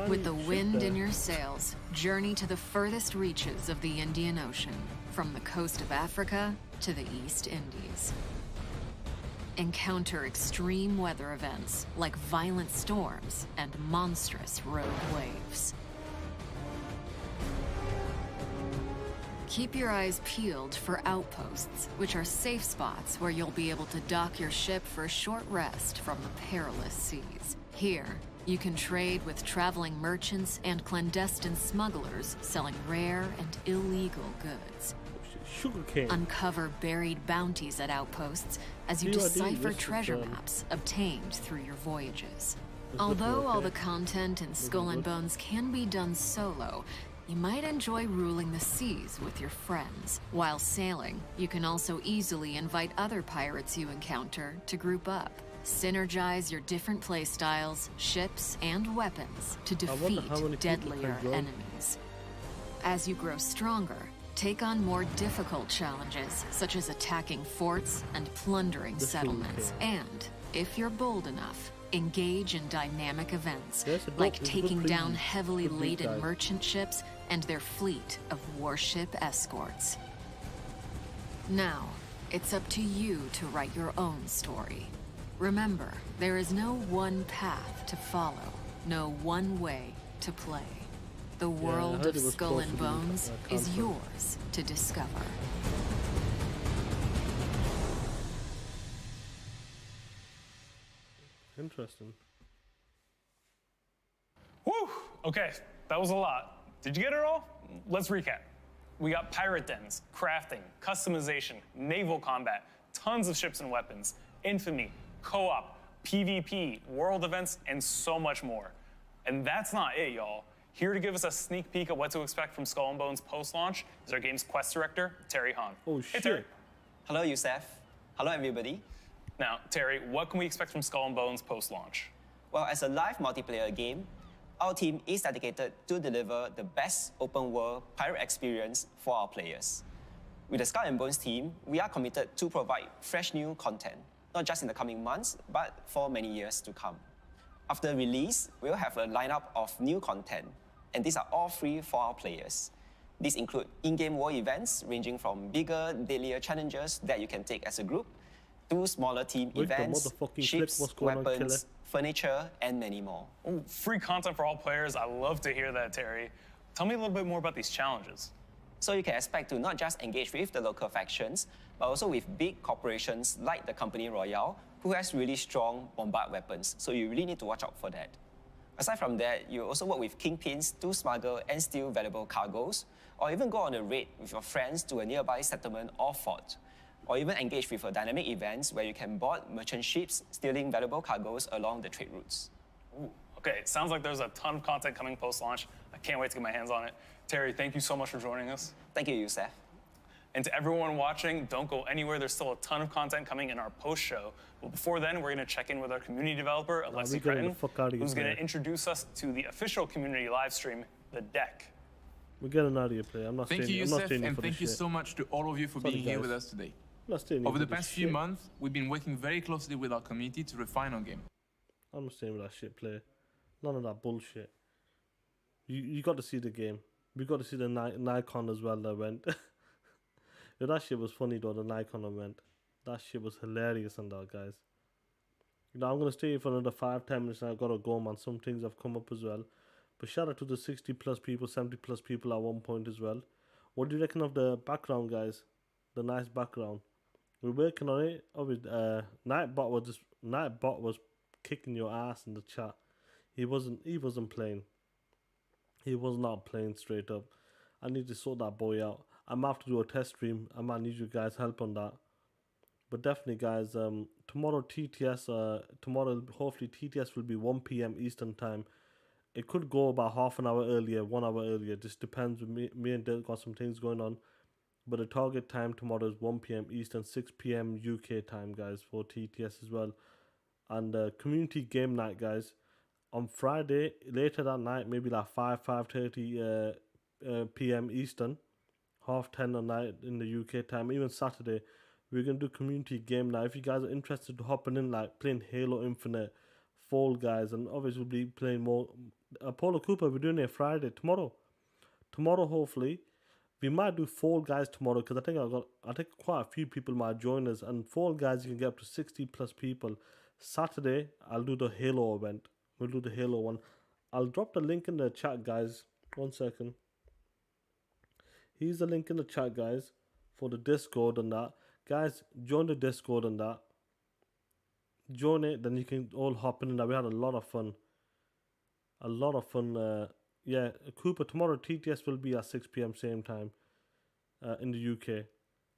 With the wind in your sails, journey to the furthest reaches of the Indian Ocean, from the coast of Africa to the East Indies. Encounter extreme weather events like violent storms and monstrous rogue waves. Keep your eyes peeled for outposts, which are safe spots where you'll be able to dock your ship for a short rest from the perilous seas. Here, you can trade with traveling merchants and clandestine smugglers selling rare and illegal goods. Sugarcane. Uncover buried bounties at outposts as you decipher treasure maps obtained through your voyages. Although all the content in Skull and Bones can be done solo, you might enjoy ruling the seas with your friends. While sailing, you can also easily invite other pirates you encounter to group up. Synergize your different playstyles, ships, and weapons to defeat deadlier enemies. As you grow stronger, take on more difficult challenges, such as attacking forts and plundering settlements. And, if you're bold enough, engage in dynamic events, like taking down heavily laden merchant ships and their fleet of warship escorts. Now, it's up to you to write your own story. Remember, there is no one path to follow, no one way to play. The world of Skull and Bones is yours to discover. Interesting. Woo! Okay, that was a lot. Did you get it all? Let's recap. We got pirate dens, crafting, customization, naval combat, tons of ships and weapons, infamy, co-op, PvP, world events, and so much more. And that's not it, y'all. Here to give us a sneak peek at what to expect from Skull and Bones post-launch is our game's quest director, Terry Hahn. Oh, hey, Terry. Hello, Youssef. Hello, everybody. Now, Terry, what can we expect from Skull and Bones post-launch? Well, as a live multiplayer game, our team is dedicated to deliver the best open-world pirate experience for our players. With the Skull and Bones team, we are committed to provide fresh new content, not just in the coming months, but for many years to come. After release, we'll have a lineup of new content, and these are all free for our players. These include in-game world events ranging from bigger, deadlier challenges that you can take as a group, to smaller team events, ships, weapons, furniture, and many more. Oh, free content for all players. I love to hear that, Terry. Tell me a little bit more about these challenges. So you can expect to not just engage with the local factions, but also with big corporations like the Company Royale, who has really strong bombard weapons. So you really need to watch out for that. Aside from that, you also work with kingpins to smuggle and steal valuable cargoes, or even go on a raid with your friends to a nearby settlement or fort, or even engage with dynamic events where you can board merchant ships stealing valuable cargoes along the trade routes. Ooh, okay, it sounds like there's a ton of content coming post-launch. I can't wait to get my hands on it. Terry, thank you so much for joining us. Thank you, Youssef. And to everyone watching, don't go anywhere. There's still a ton of content coming in our post-show. But before then, we're going to check in with our community developer, Alexi Cretin, who's going to introduce us to the official community live stream, The Deck. We're getting out of here, player. I'm not Thank staying. you, I'm not Yusuf, staying here and for thank this you shit. so much to all of you for Sorry, being here guys. with us today. I'm not staying here Over for the this past few shit. months, we've been working very closely with our community to refine our game. I'm not staying with that shit, player. None of that bullshit. You got to see the game. We got to see the Nacon as well that went. Yeah, that shit was funny though, the Nacon event. That shit was hilarious and that, guys. You know, I'm going to stay here for another 5-10 minutes and I've got to go, man. Some things have come up as well. But shout out to the 60 plus people, 70 plus people at one point as well. What do you reckon of the background, guys? The nice background. We're working on it. Obviously, Nightbot was kicking your ass in the chat. He wasn't playing. He was not playing straight up. I need to sort that boy out. I might have to do a test stream. I might need you guys' help on that. But definitely, guys, tomorrow hopefully TTS will be 1 p.m. Eastern time. It could go about half an hour earlier, 1 hour earlier. Just depends. Me and Dale got some things going on. But the target time tomorrow is 1 p.m. Eastern, 6 p.m. UK time, guys, for TTS as well. And community game night, guys. On Friday, later that night, maybe like 5:30 p.m. Eastern, 10:30 at night in the UK time, even Saturday, we're going to do community game night. If you guys are interested to hopping in, like playing Halo Infinite, Fall Guys, and obviously we'll be playing more. Apollo Cooper, we're doing it Friday, tomorrow. Tomorrow, hopefully. We might do Fall Guys tomorrow because I think quite a few people might join us. And Fall Guys, you can get up to 60 plus people. Saturday, I'll do the Halo event. We'll do the Halo one. I'll drop the link in the chat, guys. 1 second. Here's the link in the chat, guys, for the Discord and that. Guys, join the Discord and that. Join it, then you can all hop in and that. We had a lot of fun. A lot of fun. Yeah, Cooper, tomorrow TTS will be at 6 p.m. same time in the UK.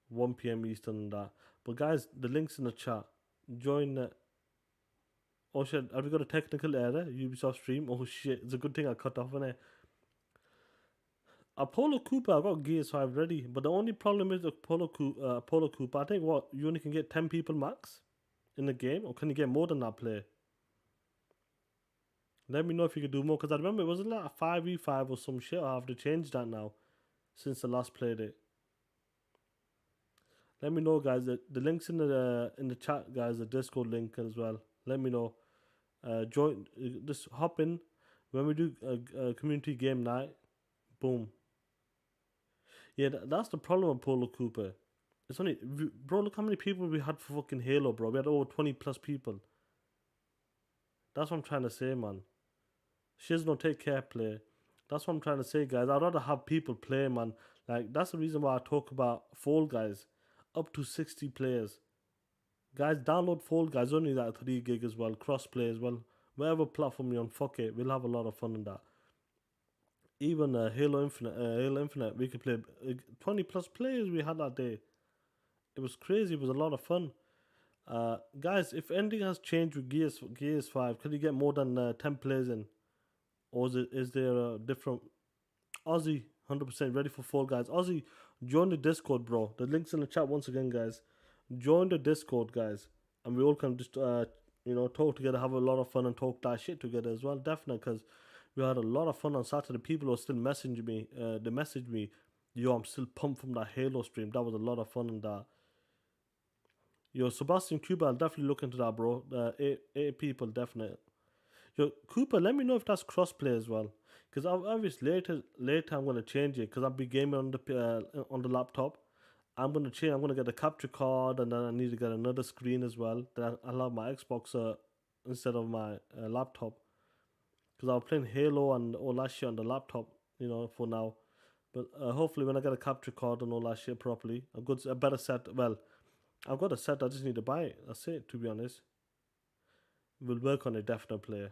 1 p.m. Eastern and that. But guys, the link's in the chat. Join oh shit, have we got a technical error? Ubisoft stream? Oh shit, it's a good thing I cut off, innit? Apollo Cooper, I got Gears 5 ready. But the only problem is Apollo Cooper, I think you only can get 10 people max in the game? Or can you get more than that player? Let me know if you could do more, because I remember it was like a 5v5 or some shit. I have to change that now since the last played it. Let me know, guys. The link's in the chat, guys. The Discord link as well. Let me know. Join. Just hop in when we do a community game night. Boom. Yeah, that's the problem with Polo Cooper. It's only, bro. Look how many people we had for fucking Halo, bro. We had over 20 plus people. That's what I'm trying to say, man. She's no take care play. That's what I'm trying to say, guys. I'd rather have people play, man. Like, that's the reason why I talk about Fall Guys. Up to 60 players. Guys, download Fall Guys. Only that 3 gig as well. Cross-play as well. Whatever platform you're on, fuck it. We'll have a lot of fun in that. Even Halo Infinite, we could play 20 plus players we had that day. It was crazy. It was a lot of fun. Guys, if anything has changed with Gears 5, can you get more than 10 players in? Or is there a different... Ozzy, 100% ready for Fall Guys. Ozzy, join the Discord, bro. The link's in the chat once again, guys. Join the Discord, guys. And we all can just, talk together, have a lot of fun and talk that shit together as well. Definitely, because we had a lot of fun on Saturday. People were still messaging me. They messaged me, yo, I'm still pumped from that Halo stream. That was a lot of fun and that. Yo, Sebastian Cuba, I'll definitely look into that, bro. 8 people, definitely. Yo, Cooper, let me know if that's crossplay as well. Because obviously later I'm going to change it. Because I'll be gaming on the laptop. I'm going to change. I'm going to get a capture card. And then I need to get another screen as well. Then I'll have my Xbox instead of my laptop. Because I was playing Halo and all that shit on the laptop, for now. But hopefully when I get a capture card and all that shit properly, a better set. Well, I've got a set, I just need to buy it. That's it, to be honest. We'll work on it, definitely.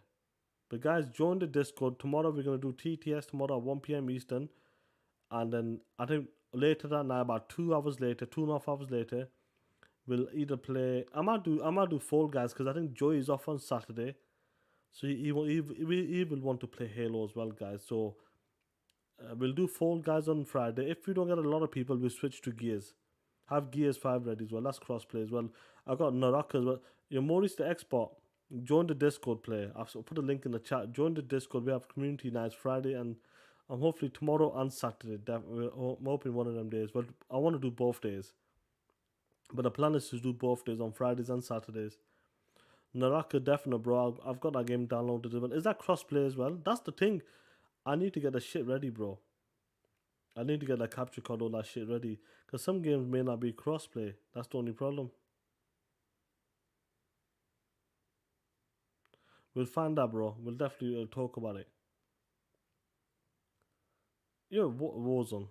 But guys, join the Discord. Tomorrow we're going to do TTS tomorrow at 1 p.m. Eastern. And then I think later that night, about 2.5 hours later, we'll either play... I might do Fall Guys because I think Joy is off on Saturday. So he will want to play Halo as well, guys. So we'll do Fall Guys on Friday. If we don't get a lot of people, we'll switch to Gears. Have Gears 5 ready as well. That's crossplay as well. I got Naraka as well. Maurice the Expert. Join the Discord player. I've put a link in the chat. Join the Discord. We have community nights Friday and I'm hopefully tomorrow and Saturday. I'm hoping one of them days. But I want to do both days. But the plan is to do both days on Fridays and Saturdays. Naraka definite, bro. I've got that game downloaded as well. Is that crossplay as well? That's the thing. I need to get the shit ready, bro. I need to get the capture card, all that shit ready. Because some games may not be crossplay. That's the only problem. We'll find out, bro. We'll definitely talk about it. Yo, Warzone.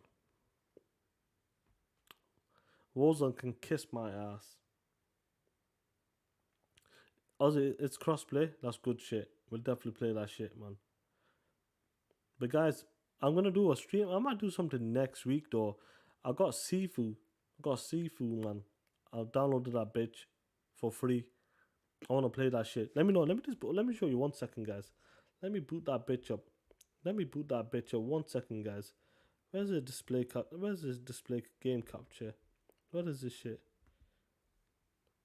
Warzone can kiss my ass. Ozzy, it's crossplay. That's good shit. We'll definitely play that shit, man. But guys, I'm going to do a stream. I might do something next week, though. I got Sifu. Man. I'll download that bitch for free. I want to play that shit. Let me know. Let me show you 1 second, guys. Let me boot that bitch up. 1 second, guys. Where's the display? Where's this display game capture? What is this shit?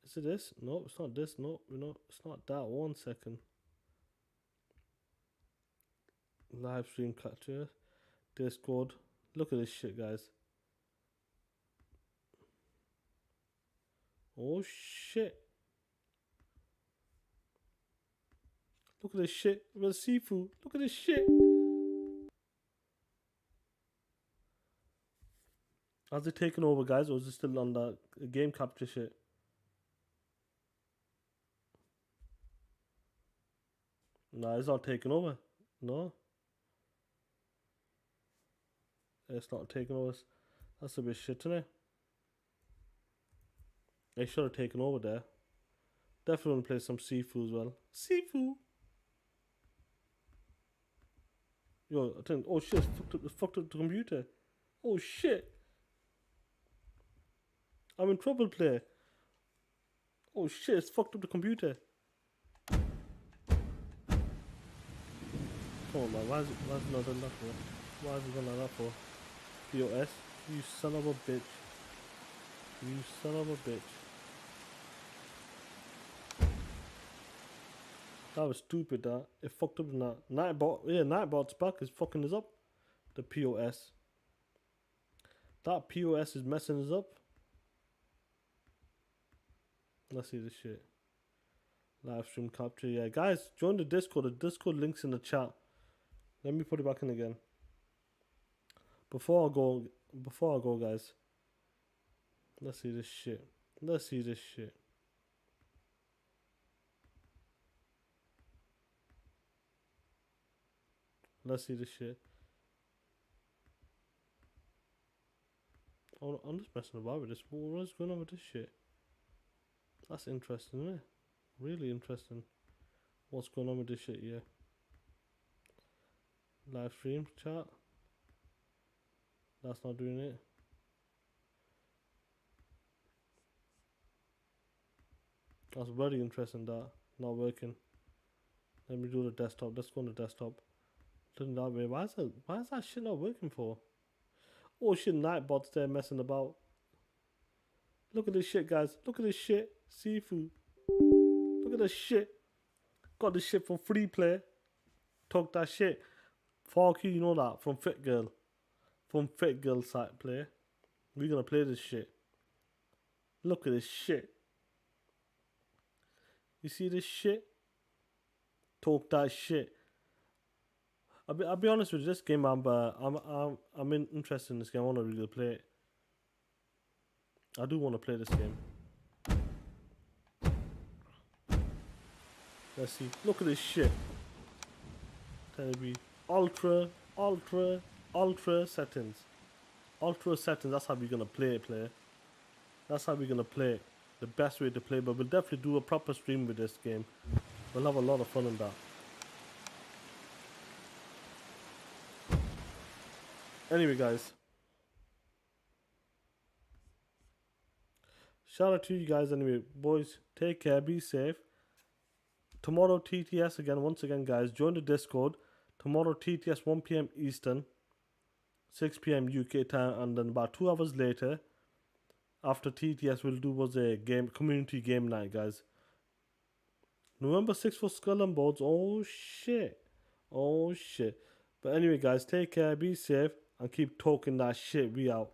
Is it this? No, it's not this. No, it's not that. 1 second. Live stream capture. Discord. Look at this shit, guys. Oh shit. Look at this shit. Where's Sifu? Look at this shit. Has it taken over, guys, or is it still on that game capture shit? Nah, it's not taking over. No. It's not taking over. That's a bit shit, isn't it? It should have taken over there. Definitely want to play some Sifu as well. Sifu! Yo, I think, oh shit, it's fucked up the computer. Oh shit. I'm in trouble, player. Oh shit, it's fucked up the computer. Come on, man. Why is it not done that for? Why is it done like that for? POS? You son of a bitch. You son of a bitch. That was stupid, that. It fucked up in that. Nightbot's back is fucking us up. The POS. That POS is messing us up. Let's see this shit. Live stream capture. Yeah, guys, join the Discord. The Discord link's in the chat. Let me put it back in again. Before I go, guys. Let's see this shit. Let's see this shit. Let's see this shit. Oh, I'm just messing about with this. What's going on with this shit? That's interesting, isn't it? Really interesting. What's going on with this shit here? Live stream chat. That's not doing it. That's very interesting, that. Not working. Let me do the desktop. Let's go on the desktop. Turn that way. Why is that shit not working for? Oh shit, Nightbot's there messing about. Look at this shit, guys. Look at this shit. Sifu. Look at this shit. Got this shit from free play. Talk that shit. Fuck you know that. From Fit Girl. From Fit Girl site play. We're gonna play this shit. Look at this shit. You see this shit? Talk that shit. I'll be honest with you, this game, I'm interested in this game. I want to really play it. I do want to play this game. Let's see. Look at this shit. Tell me, ultra settings. Ultra settings. That's how we're gonna play it, player. That's how we're gonna play it. The best way to play. But we'll definitely do a proper stream with this game. We'll have a lot of fun in that. Anyway, guys. Shout out to you guys anyway. Boys, take care. Be safe. Tomorrow, TTS again. Once again, guys. Join the Discord. Tomorrow, TTS 1 PM Eastern. 6 PM UK time. And then about 2 hours later, after TTS, we'll do was a community game night, guys. November 6th for Skull and Bones. Oh, shit. Oh, shit. But anyway, guys, take care, be safe, and keep talking that shit. We out.